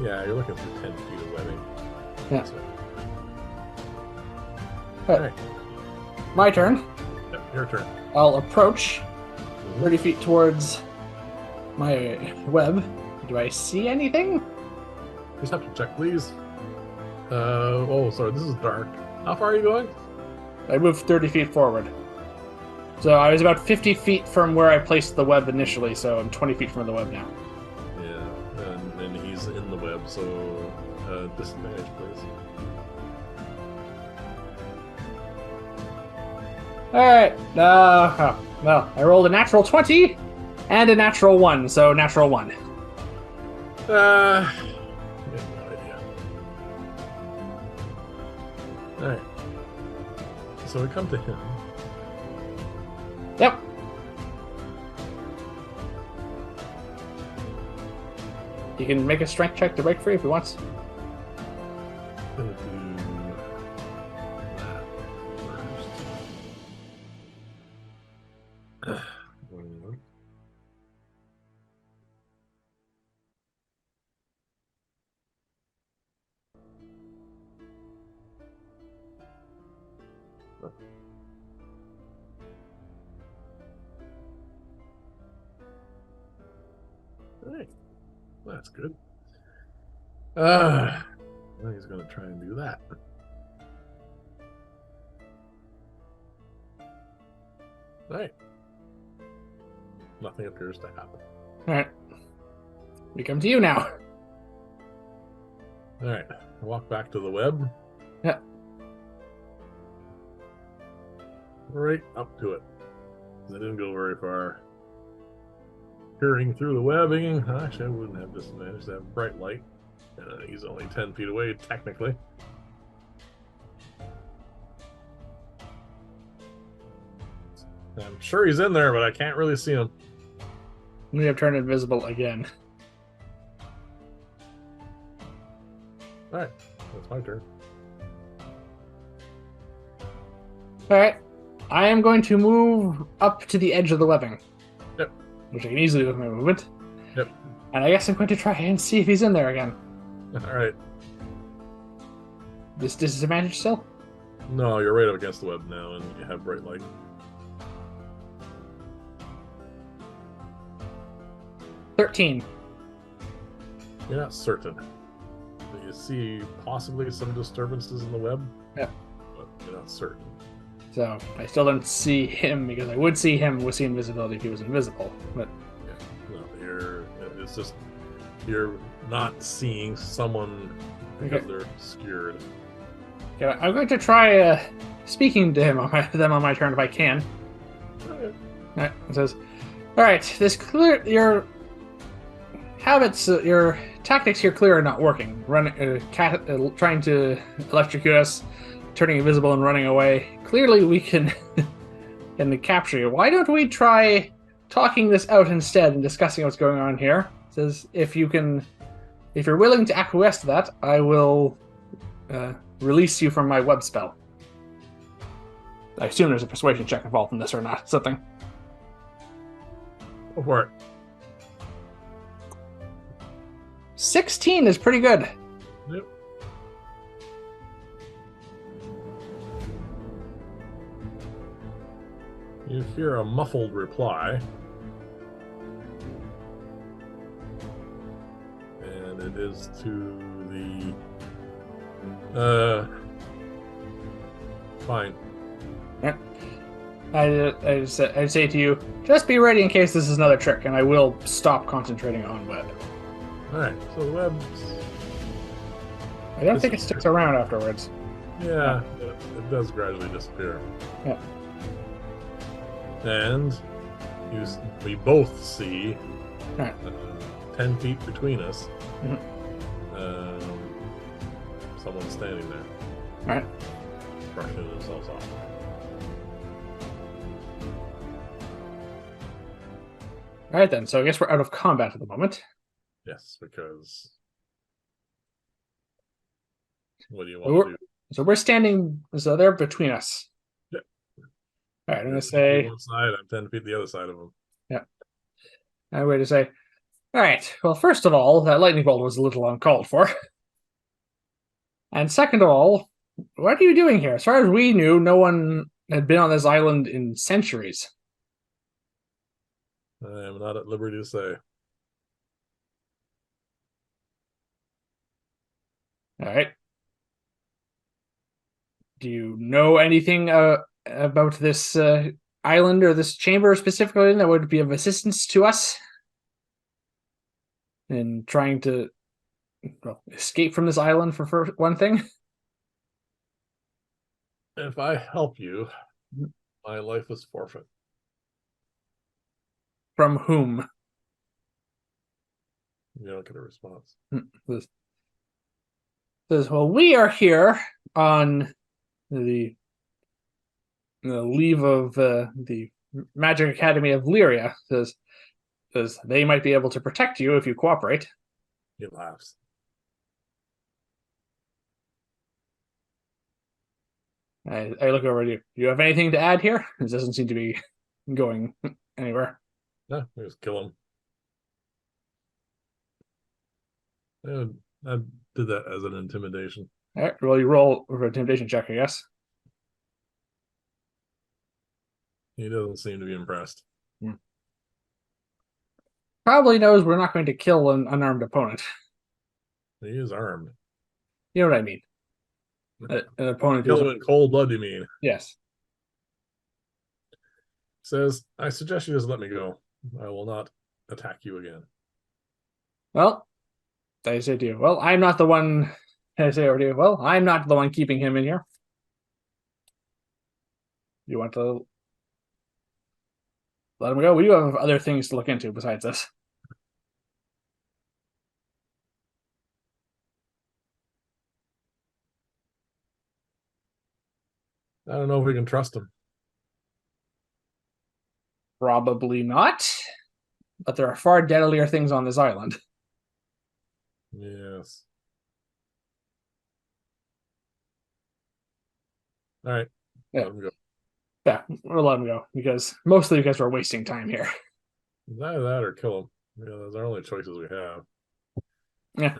Yeah, you're looking through 10 feet of webbing. Yeah. So, But alright, my turn. yep, your turn. I'll approach 30 feet towards my web Do I see anything? Just have to check, please. Oh, sorry, this is dark. How far are you going? I moved 30 feet forward. So I was about 50 feet from where I placed the web initially, so I'm 20 feet from the web now. Yeah, and he's in the web, so disadvantage, please. Alright. Well, I rolled a natural 20 and a natural 1, so natural 1. I have no idea. Alright. So we come to him. Yep. You can make a strength check to break free if he wants. Gonna do that first. Hey, that's good. I think he's gonna try and do that. Right. Nothing appears to happen. Alright. We come to you now. Alright. I walk back to the web. Yeah. Right up to it. I didn't go very far. Peering through the webbing. Actually, I wouldn't have disadvantage. I have bright light. He's only 10 feet away, technically. I'm sure he's in there, but I can't really see him. We have turned invisible again. Alright, that's my turn. Alright. I am going to move up to the edge of the webbing. Yep. Which I can easily do with my movement. Yep. And I guess I'm going to try and see if he's in there again. Alright. This disadvantage still? No, you're right up against the web now, and you have bright light. $13. You're not certain. You see possibly some disturbances in the web. Yep. But you're not certain. So I still don't see him because I would see him with the invisibility if he was invisible. But Yeah. No, it's just you're not seeing someone because Okay. they're obscured. yeah, I'm going to try speaking to him on my turn if I can. Okay. Alright, it says, alright, your habits, your tactics here clear are not working. Trying to electrocute us, turning invisible and running away. Clearly we can capture you. Why don't we try talking this out instead and discussing what's going on here? It says, if you're willing to acquiesce to that, I will release you from my web spell. I assume there's a persuasion check involved in this or not. Something. Go for it. 16 is pretty good. Yep. You hear a muffled reply. And it is to the fine. Yeah. I say to you, just be ready in case this is another trick, and I will stop concentrating on web. Alright, so the web's I don't think it sticks around afterwards. yeah, it does gradually disappear. Yeah. And we both see Alright. 10 feet between us. Mhm. Someone standing there, Alright. brushing themselves off. Alright then, so I guess we're out of combat at the moment. Yes, because what do you want to do? So we're standing, so they're between us. Yep. Alright, I'm going to 10 feet say, one side, I'm 10 feet the other side of them. I'm going to say, alright, well, first of all, that lightning bolt was a little uncalled for. And second of all, what are you doing here? As far as we knew, no one had been on this island in centuries. I am not at liberty to say. All right. Do you know anything about this island or this chamber specifically that would be of assistance to us in trying to escape from this island for one thing? If I help you, my life is forfeit. From whom? You don't get a response. Says, well, we are here on the leave of the Magic Academy of Lyria. Says they might be able to protect you if you cooperate. He laughs. I look over at you. Do you have anything to add here? This doesn't seem to be going anywhere. No, we just kill him. I did that as an intimidation. All right, well, you roll for intimidation check, I guess. He doesn't seem to be impressed. Probably knows we're not going to kill an unarmed opponent. He is armed. You know what I mean? An opponent Kill who's him in cold blood, you mean? yes. Says, I suggest you just let me go. I will not attack you again. Well, I say to you, well, I'm not the one. I say over to you, well, I'm not the one keeping him in here. You want to let him go? We do have other things to look into besides this. I don't know if we can trust him. Probably not. But there are far deadlier things on this island. Yes. All right. Yeah. Let him go. Yeah, we'll let him go because mostly because we're wasting time here. Either that or kill him. Yeah, those are the only choices we have. Yeah.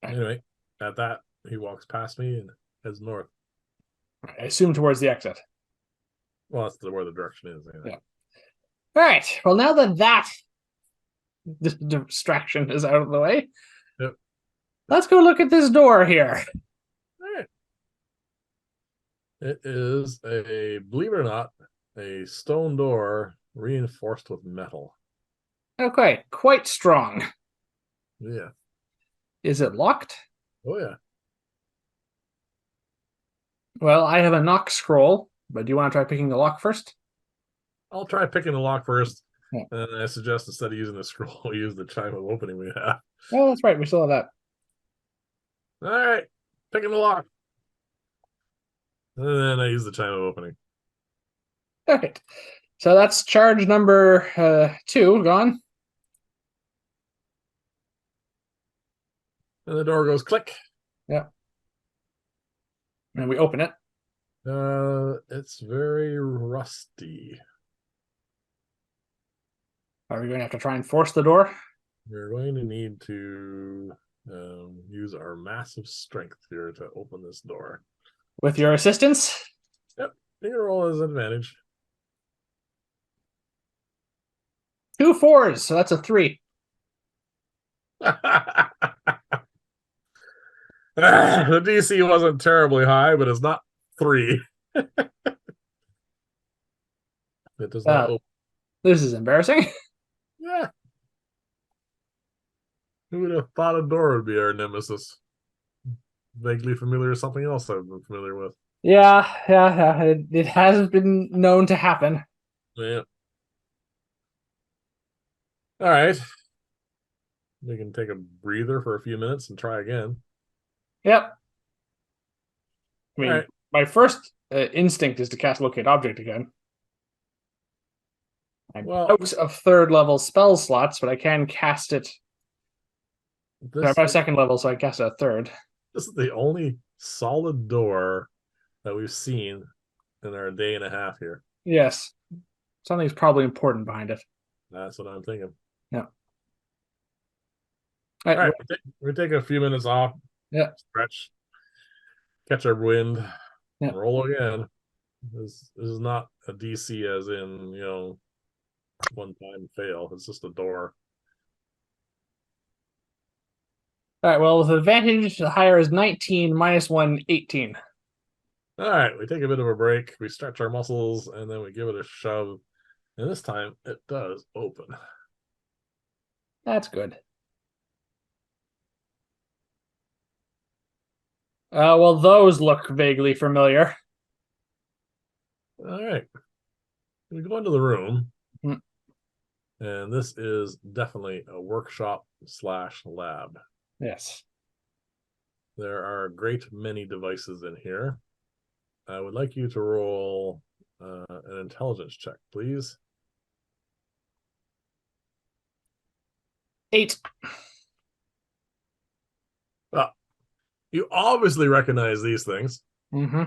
Anyway, at that, he walks past me and heads north. I assume towards the exit. Well, that's where the direction is. Anyway. Yeah. All right. Well, now that distraction is out of the way, Yep. let's go look at this door here. All right. It is believe it or not, a stone door reinforced with metal. Okay, quite strong. Yeah. Is it locked? Oh, yeah. Well, I have a knock scroll, but do you want to try picking the lock first? I'll try picking the lock first. Yeah. And I suggest instead of using the scroll, we use the chime of opening we have. Oh, that's right. We still have that. All right. Picking the lock. And then I use the chime of opening. All right. So that's charge number 2 gone. And the door goes click. Yeah. And we open it. It's very rusty. Are we going to have to try and force the door? We're going to need to use our massive strength here to open this door. With your assistance? Yep. You can roll as an advantage. 2 4s, so that's a 3. The DC wasn't terribly high, but it's not 3. It does not open. This is embarrassing. Yeah. Who would have thought a door would be our nemesis? Vaguely familiar with something else I've been familiar with. Yeah. It has been known to happen. Yeah. All right. We can take a breather for a few minutes and try again. Yep. I mean, right. my first instinct is to cast Locate Object again. I'm out of 3rd level spell slots, but I can cast it. I'm at 2nd level, so I cast it a 3rd. This is the only solid door that we've seen in our day and a half here. Yes. Something's probably important behind it. That's what I'm thinking. Yeah. All right. We take a few minutes off. Yeah. Stretch. Catch our wind. Yeah. Roll again. This is not a DC as in, one time fail. It's just a door. All right. Well, with advantage, the higher is 19 minus 1, 18. All right, we take a bit of a break, we stretch our muscles, and then we give it a shove. And this time it does open. That's good. Well, those look vaguely familiar. All right, we go into the room, Mm. and this is definitely a workshop slash lab. Yes. There are a great many devices in here. I would like you to roll an intelligence check, please. 8. Well, you obviously recognize these things. Mm-hmm.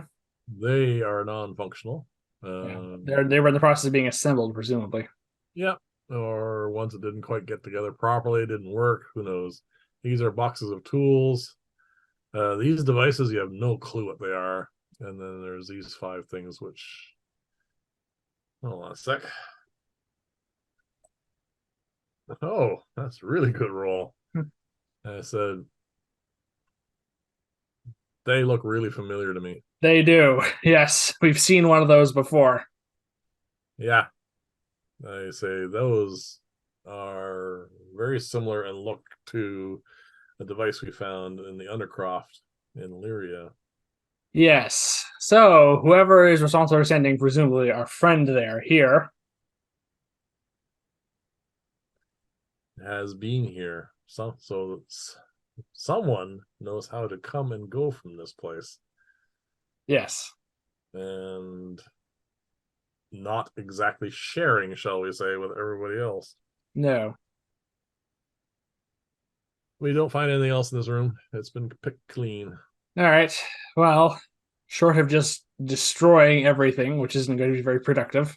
They are non-functional. Yeah. They were in the process of being assembled, presumably. Yeah, or ones that didn't quite get together properly, didn't work. Who knows? These are boxes of tools. These devices, you have no clue what they are. And then there's these 5 things, which, hold on a sec. Oh, that's a really good roll. I said, they look really familiar to me. They do. Yes. We've seen one of those before. Yeah, I say those are very similar and look to a device we found in the Undercroft in Lyria. Yes. So, whoever is responsible for sending, presumably our friend there, here. Has been here. So someone knows how to come and go from this place, Yes. and not exactly sharing, shall we say, with everybody else. No. We don't find anything else in this room. It's been picked clean. All right. Well, short of just destroying everything, which isn't going to be very productive,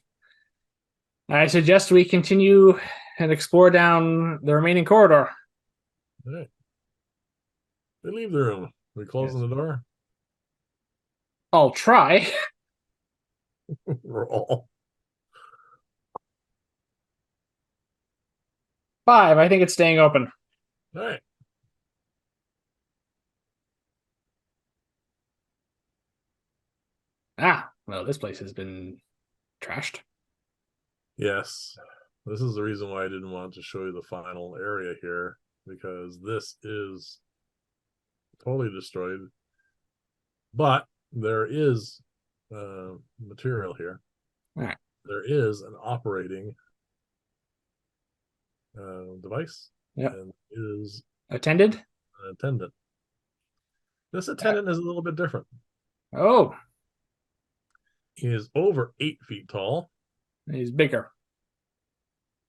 I suggest we continue and explore down the remaining corridor. All right. We leave the room. We close Yes. the door. I'll try. Roll. 5. I think it's staying open. All right. Ah, well, this place has been trashed. Yes. This is the reason why I didn't want to show you the final area here, because this is totally destroyed. But there is material here. All right. There is an operating device, Yep. and is Attended? an attendant. This attendant is a little bit different. Oh, He is over 8 feet tall. he's bigger.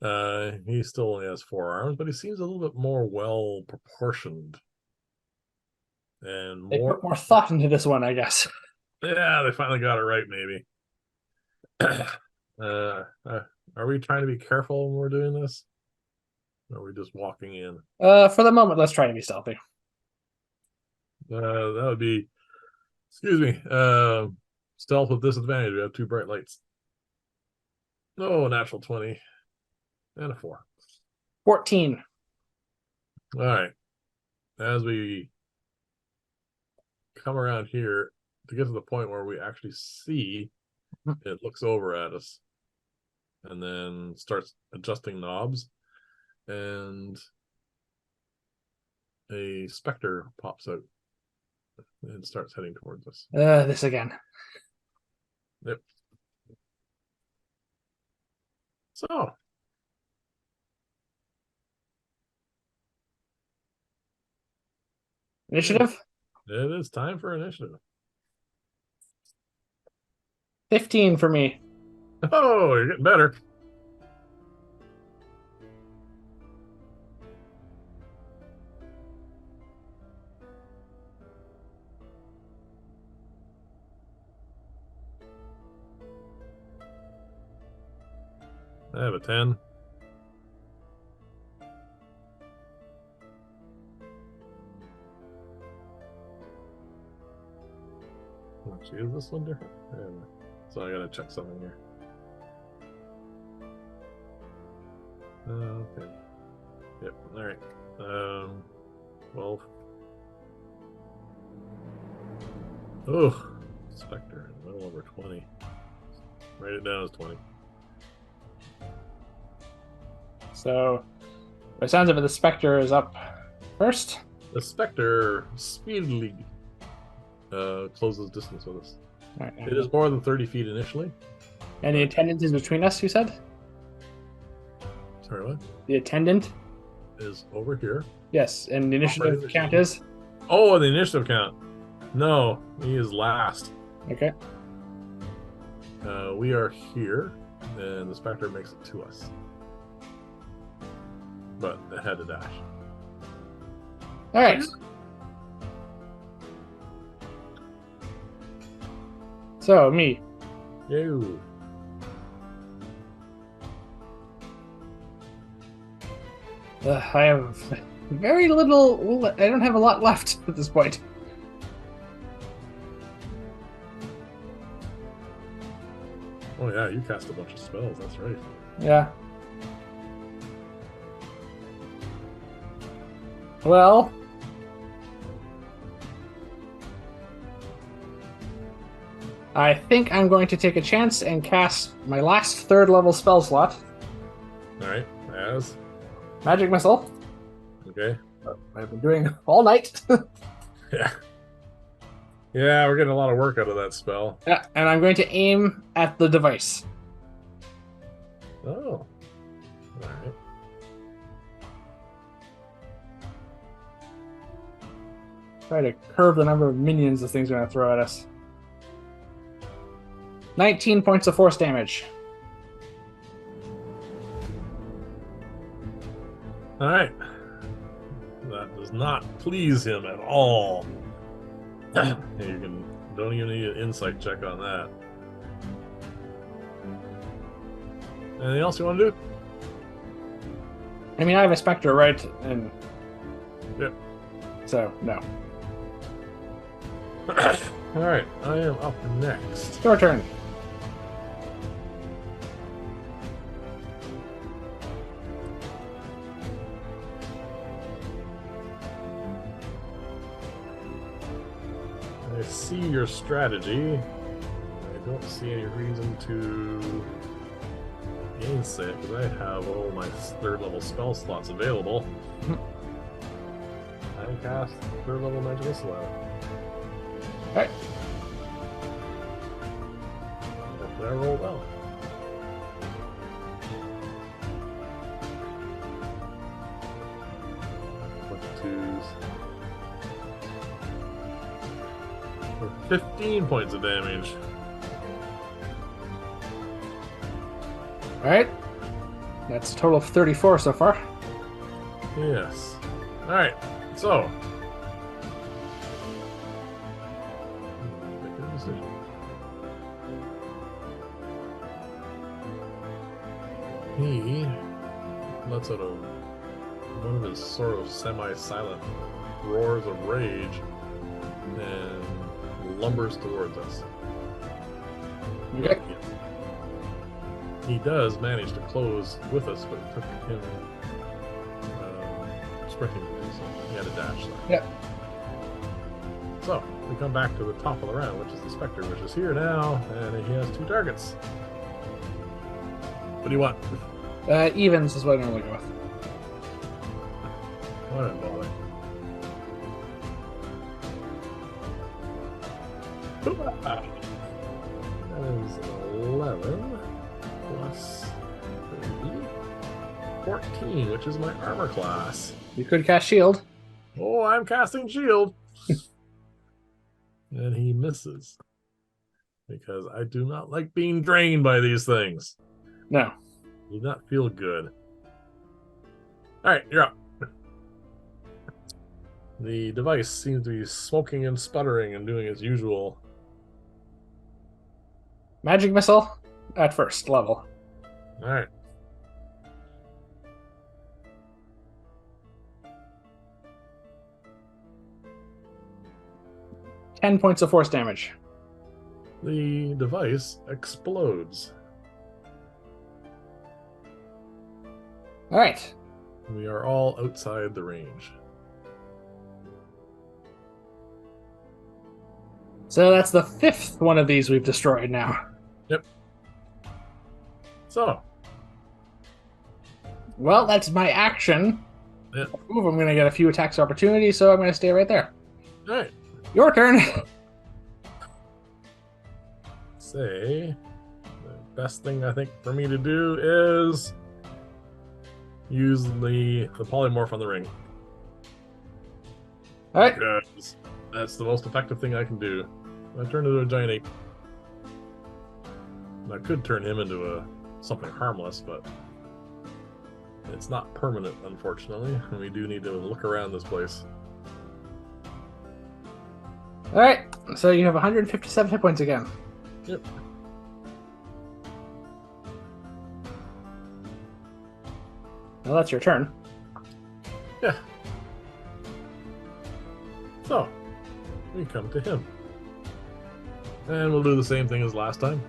He still only has 4 arms, but he seems a little bit more well proportioned and They more. put more thought into this one, I guess. Yeah, they finally got it right, maybe. Are we trying to be careful when we're doing this? Or are we just walking in? For the moment, let's try to be stealthy. That would be, excuse me, stealth with disadvantage. We have 2 bright lights. Oh, natural 20 and a 4. 14. All right. As we come around here to get to the point where we actually see, it looks over at us and then starts adjusting knobs, and a specter pops out and starts heading towards us. This again. Yep. So Initiative? it is time for initiative. 15 for me. Oh, you're getting better. I have a 10. Actually, is this one different? Yeah. So I gotta check something here. Okay. Yep. All right. 12. Oh, Spectre, a little over 20. Write it down as 20. So, by the sounds of it, the Spectre is up first. The Spectre speedily closes distance with us. All right. It is more than 30 feet initially. And the attendant is between us, you said? Sorry, what? The attendant? Is over here. Yes, and the initiative Right, count is? Oh, the initiative count. No, he is last. Okay. We are here, and the Spectre makes it to us. But it had to dash. All right. So, me. Yo. I have very little. I don't have a lot left at this point. Oh yeah, you cast a bunch of spells. That's right. Yeah. Well. I think I'm going to take a chance and cast my last 3rd level spell slot. All right. As. Magic Missile. Okay. I've been doing all night. Yeah. Yeah, we're getting a lot of work out of that spell. Yeah, and I'm going to aim at the device. Oh. All right. Try to curb the number of minions this thing's going to throw at us. 19 points of force damage. All right. That does not please him at all. Don't even need an insight check on that. Anything else you want to do? I mean, I have a Spectre, right? And Yep. so, no. All right, I am up next. Your turn. I see your strategy. I don't see any reason to gainsay it because I have all my 3rd level spell slots available. I cast 3rd level magic missile out. Alright. Hopefully I roll well. Bunch of 2s. For 15 points of damage. Alright. That's a total of 34 so far. Yes. Alright, so. Make a decision. He lets out one of his sort of semi-silent roars of rage and lumbers towards us. Okay. He does manage to close with us, but it took him sprinting to do so. He had a dash there. Yep. So, we come back to the top of the round, which is the Spectre, which is here now, and he has 2 targets. What do you want? Evens is what I normally go with. What in the way? That is 11 plus 3, 14, which is my armor class. You could cast Shield. Oh, I'm casting shield. And he misses. Because I do not like being drained by these things. No. Do not feel good. Alright, you're up. The device seems to be smoking and sputtering and doing its usual. Magic Missile at 1st level. Alright. Ten points of force damage. The device explodes. Alright. We are all outside the range. So that's the 5th one of these we've destroyed now. Yep. So. Well, that's my action. Yeah. Ooh, I'm going to get a few attacks opportunities, so I'm going to stay right there. All right. Your turn. Say, the best thing I think for me to do is use the polymorph on the ring. All right. Because that's the most effective thing I can do. I turn into a giant ape. I could turn him into something harmless, but it's not permanent, unfortunately. And we do need to look around this place. All right. So you have 157 hit points again. Yep. Well, that's your turn. Yeah. So, we come to him. And we'll do the same thing as last time.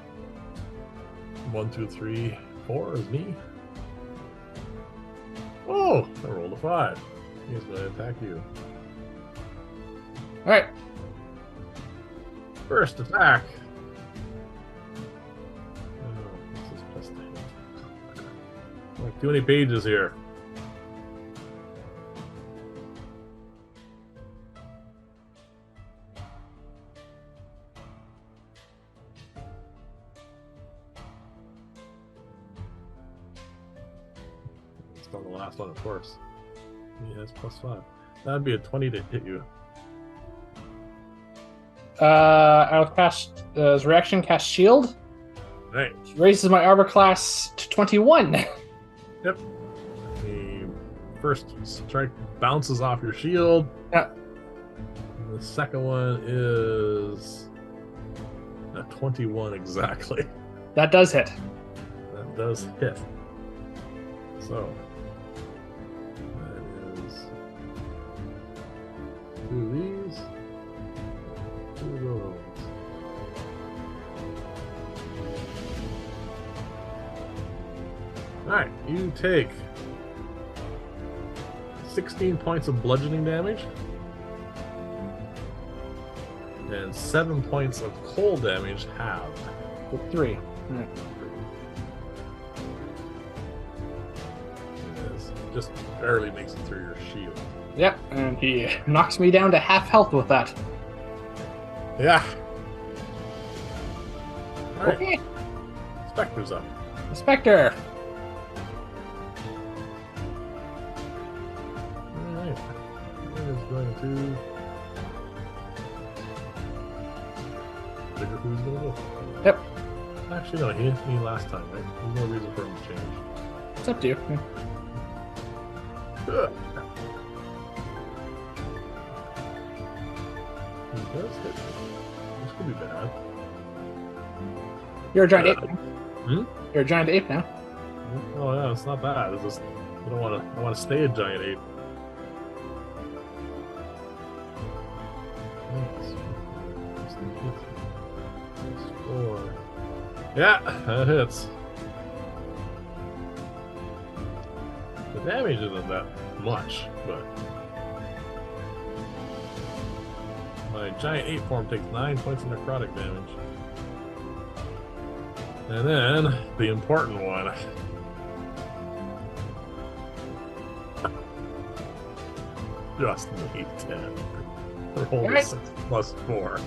1, 2, 3, 4 is me. Oh, I rolled a 5. He's going to attack you. All right. First attack. Oh, this is plus 10. Like too many pages here. It's not the last one, of course. He has plus 5. That'd be a 20 to hit you. I'll cast as reaction, cast shield. Right. Raises my armor class to 21. Yep. The first strike bounces off your shield. Yeah. The second one is a 21 exactly. That does hit. That does hit. So that is 2 of these, 2 of those. Alright, you take 16 points of bludgeoning damage and 7 points of cold damage halved. With 3. All right. Just barely makes it through your shield. Yep, and he knocks me down to half health with that. Yeah. Alright, Okay. Spectre's up. The Spectre. Alright. That is going to. Figure who's gonna go. Yep. Actually, no, he hit me last time, right? There's no reason for him to change. It's up to you. Yeah. Ugh. He does hit. This could be bad. You're a giant ape. Hmm? You're a giant ape now. Oh yeah, it's not bad. It's just I don't want to. I want to stay a giant ape. That's 4. Yeah, that hits. The damage isn't that much, but my giant ape form takes 9 points of necrotic damage. And then the important one. Just me 10. Roll Alright. 6 plus 4.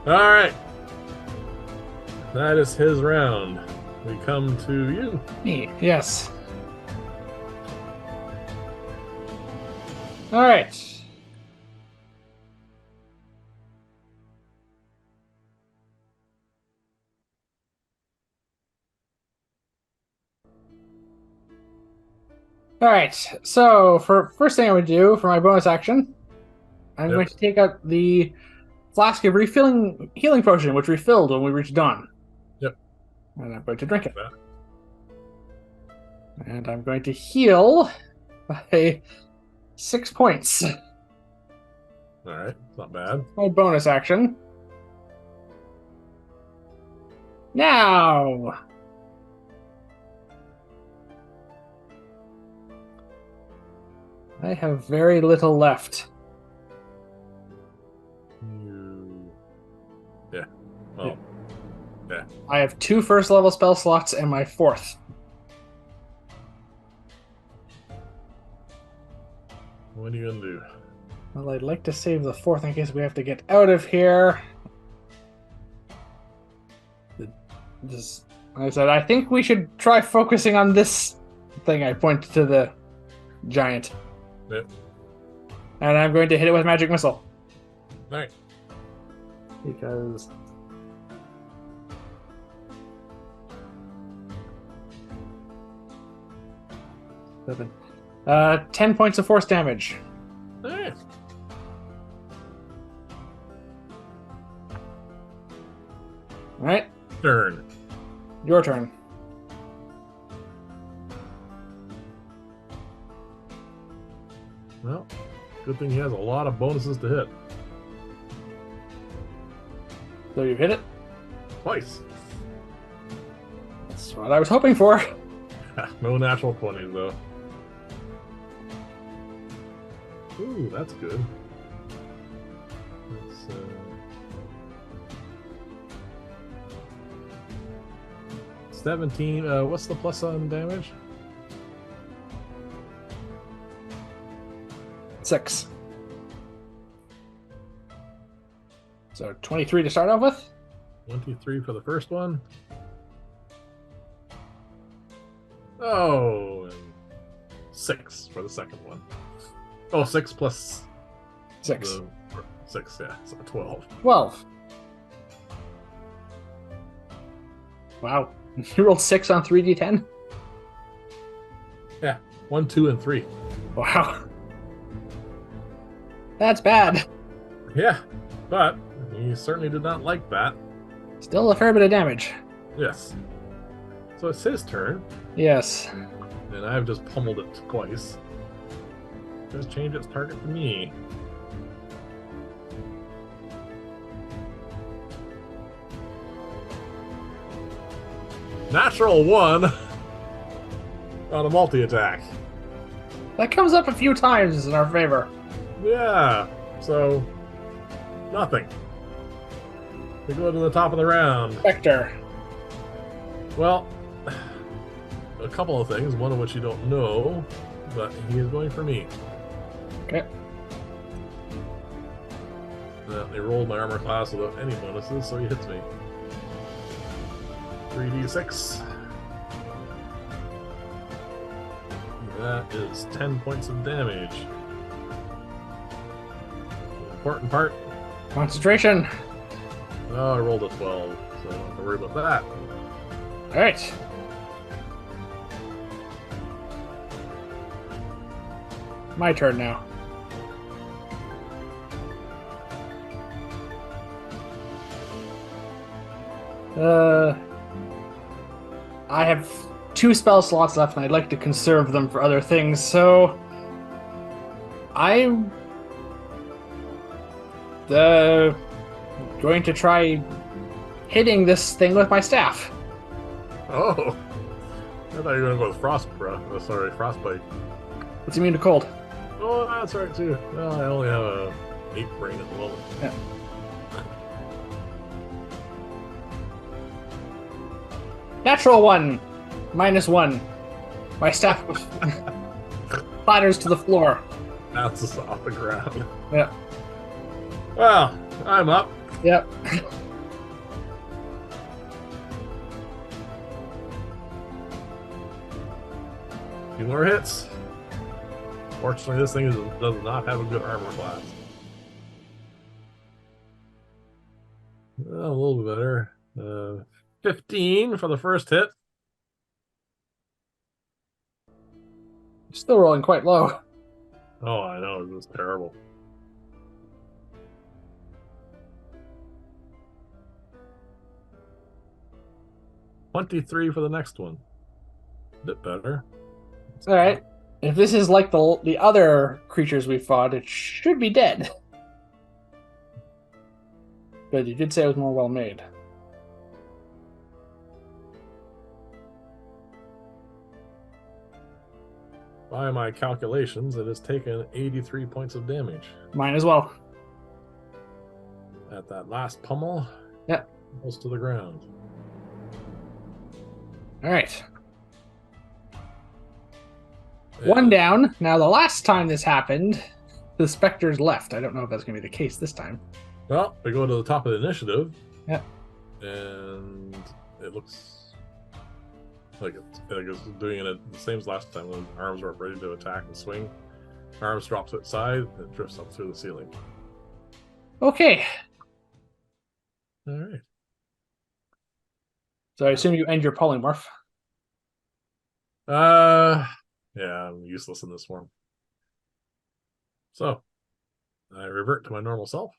Alright. That is his round. We come to you. Me, yes. All right. All right. So for first thing I would do for my bonus action, I'm Yep. going to take out the flask of refilling healing potion, which refilled when we reached dawn. Yep. And I'm going to drink it. That. And I'm going to heal by 6 points. Alright, not bad. My bonus action. Now, I have very little left. You have 2 first level spell slots and my 4th. What are you gonna do? Well, I'd like to save the 4th in case we have to get out of here. Just, like I said, I think we should try focusing on this thing. I point to the giant. Yep. And I'm going to hit it with magic missile. Alright. Because... Seven. 10 points of force damage. Alright. Alright, Turn. your turn. Well, good thing he has a lot of bonuses to hit. So you hit it? Twice. That's what I was hoping for. No natural 20s, though. Ooh, that's good. Let's, 17. What's the plus on damage? 6. So 23 to start off with? 23 for the first one. Oh, and 6 for the second one. Oh, 6 plus 6. 6, yeah, so 12. 12. Wow. You rolled 6 on 3d10? Yeah, 1, 2, and 3. Wow. That's bad. Yeah, but he certainly did not like that. Still a fair bit of damage. Yes. So it's his turn, Yes. and I've just pummeled it twice. Just change its target to me. Natural 1 on a multi-attack. That comes up a few times in our favor. Yeah, so nothing. We go to the top of the round. Vector. Well, a couple of things, one of which you don't know, but he is going for me. Okay. He rolled my armor class without any bonuses, so he hits me. 3d6. That is 10 points of damage. The important part. Concentration. Oh, I rolled a 12, so I don't have to worry about that. Alright. My turn now. I have 2 spell slots left, and I'd like to conserve them for other things, so I'm going to try hitting this thing with my staff. Oh! I thought you were going to go with frostbite. It's immune to cold. Oh, that's right, too. Well, I only have a 8 brain at the moment. Yeah. Natural 1. -1. My staff clatters to the floor. Bounces off the ground. Yeah. Well, I'm up. Yep. Few more hits. Fortunately, this thing does not have a good armor class. A little bit better. 15 for the first hit. Still rolling quite low. Oh, I know, this is terrible. $23 for the next one. A bit better. Alright. If this is like the other creatures we fought, it should be dead. But you did say it was more well made. By my calculations, it has taken 83 points of damage. Mine as well. At that last pummel, Yep. goes to the ground. All right. One And, down. Now, the last time this happened, the specters left. I don't know if that's going to be the case this time. well, we go to the top of the initiative, Yeah. and it looks like it's doing it the same as last time when arms were ready to attack and swing. Arms drops outside, and it drifts up through the ceiling. Okay. All right. So I assume you end your polymorph. Uh, yeah, I'm useless in this form. So I revert to my normal self.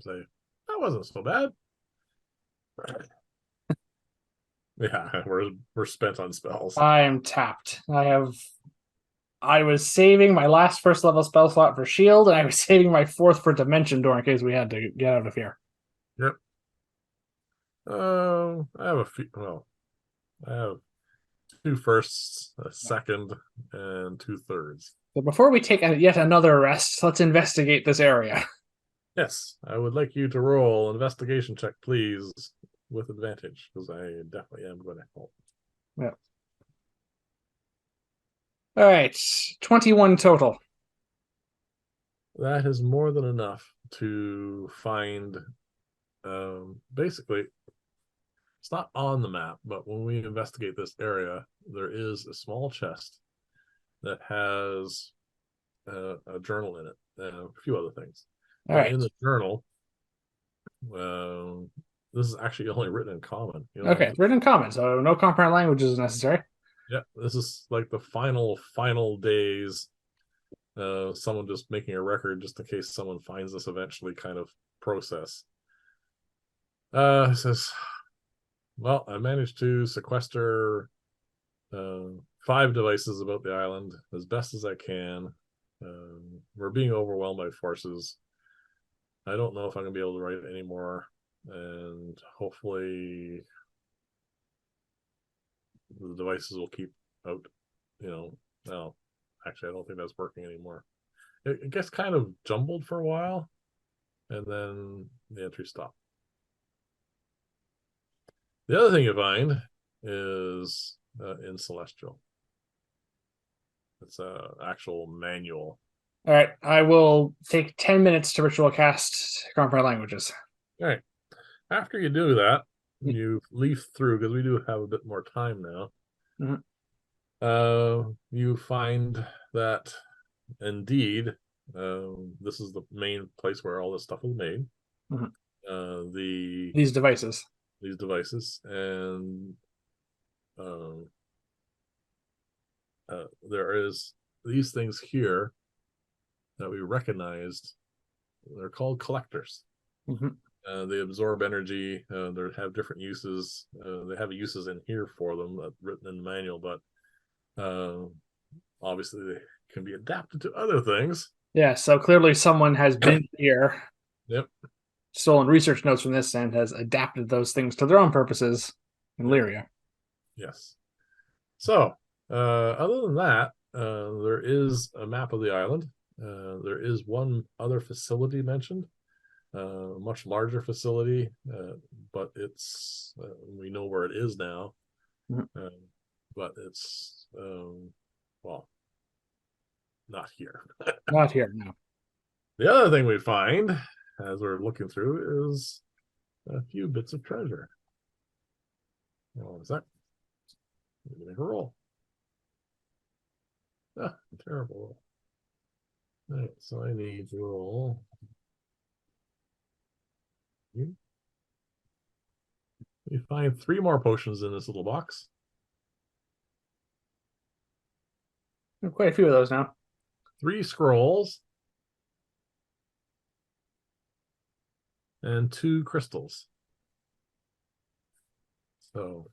Say, that wasn't so bad. Yeah, we're spent on spells. I am tapped. I was saving my last first level spell slot for shield, and I was saving my fourth for dimension door in case we had to get out of here. Yep. I have a few. Well, I have two firsts, a second, and two thirds. So before we take yet another rest, let's investigate this area. Yes, I would like you to roll an investigation check, please, with advantage, because I definitely am going to help. Yeah. All right, 21 total. That is more than enough to find. Basically, it's not on the map, but when we investigate this area, there is a small chest that has a journal in it and a few other things. All right. In the journal, this is actually only written in common. Okay, it's written in common, so no comprehend language is necessary. Yeah, this is like the final days. Someone just making a record just in case someone finds this eventually kind of process. It says, well, I managed to sequester 5 devices about the island as best as I can. We're being overwhelmed by forces. I don't know if I'm going to be able to write it anymore. And hopefully the devices will keep out, well, actually, I don't think that's working anymore. It gets kind of jumbled for a while, and then the entry stopped. The other thing you find is in Celestial. It's a actual manual. All right, I will take 10 minutes to ritual cast comprehend languages. All right. After you do that, you leaf through because we do have a bit more time now. Mm-hmm. You find that indeed this is the main place where all this stuff is made. Mm-hmm. These devices. These devices, and there is these things here that we recognized. They're called collectors. Mm-hmm. They absorb energy. They have different uses. They have uses in here for them, written in the manual, but obviously they can be adapted to other things. Yeah, so clearly someone has been here, Yep. stolen research notes from this, and has adapted those things to their own purposes in Lyria. Yes. So, other than that, there is a map of the island. There is one other facility mentioned, a much larger facility, but it's we know where it is now. Mm-hmm. But it's well, not here. Not here, no. The other thing we find as we're looking through is a few bits of treasure. What was that? Make a roll. Ah, terrible roll. All right, so I need to roll. We find 3 more potions in this little box. Quite a few of those now. 3 scrolls. And 2 crystals. So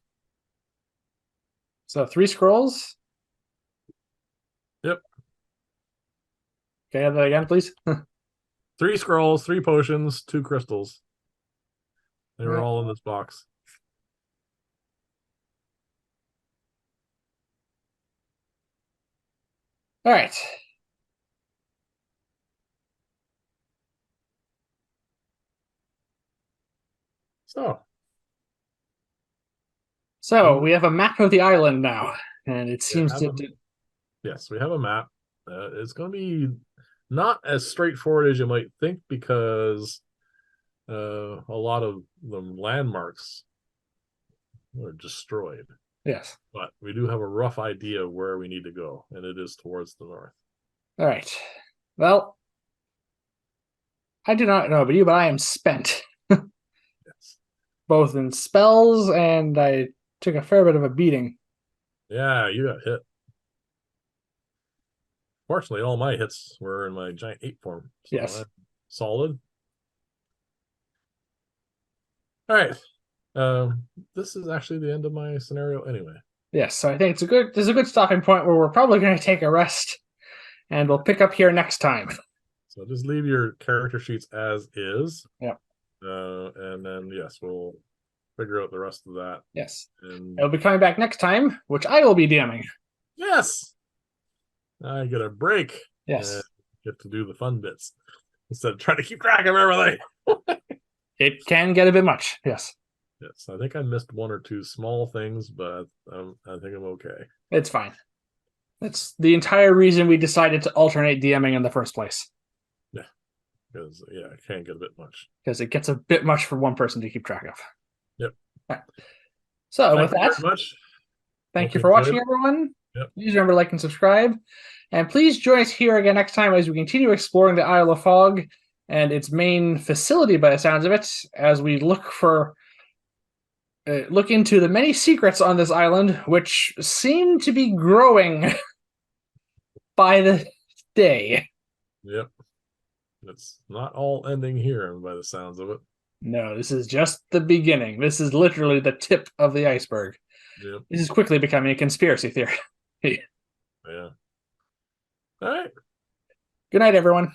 3 scrolls. Yep. Okay, have that again, please. 3 scrolls, 3 potions, 2 crystals. They were Yeah. all in this box. All right. So we have a map of the island now, and it seems to. Yes, we have a map. It's going to be not as straightforward as you might think because a lot of the landmarks were destroyed. Yes. But we do have a rough idea of where we need to go, and it is towards the north. All right. Well, I do not know about you, but I am spent. Yes. Both in spells, and I took a fair bit of a beating. Yeah, you got hit. Fortunately, all my hits were in my giant 8 form. So Yes. I'm solid. All right. This is actually the end of my scenario anyway. Yes, so I think there's a good stopping point where we're probably going to take a rest, and we'll pick up here next time. So just leave your character sheets as is. Yep. And then yes, we'll figure out the rest of that. Yes. And It'll be coming back next time, which I will be DMing. yes, I get a break. Yes. And get to do the fun bits instead of trying to keep track of everything. It can get a bit much. Yes. Yes, I think I missed 1 or 2 small things, but I think I'm okay. It's fine. That's the entire reason we decided to alternate DMing in the first place. Yeah, because it can get a bit much. Because it gets a bit much for one person to keep track of. Yep. Right. So Thank with you that, very much. thank you for watching, everyone. Yep. Please remember to like and subscribe. And please join us here again next time as we continue exploring the Isle of Fog and its main facility, by the sounds of it, as we look into the many secrets on this island, which seem to be growing by the day. Yep. It's not all ending here by the sounds of it. No, this is just the beginning. This is literally the tip of the iceberg. Yep. This is quickly becoming a conspiracy theory. Yeah. All right. Good night, everyone.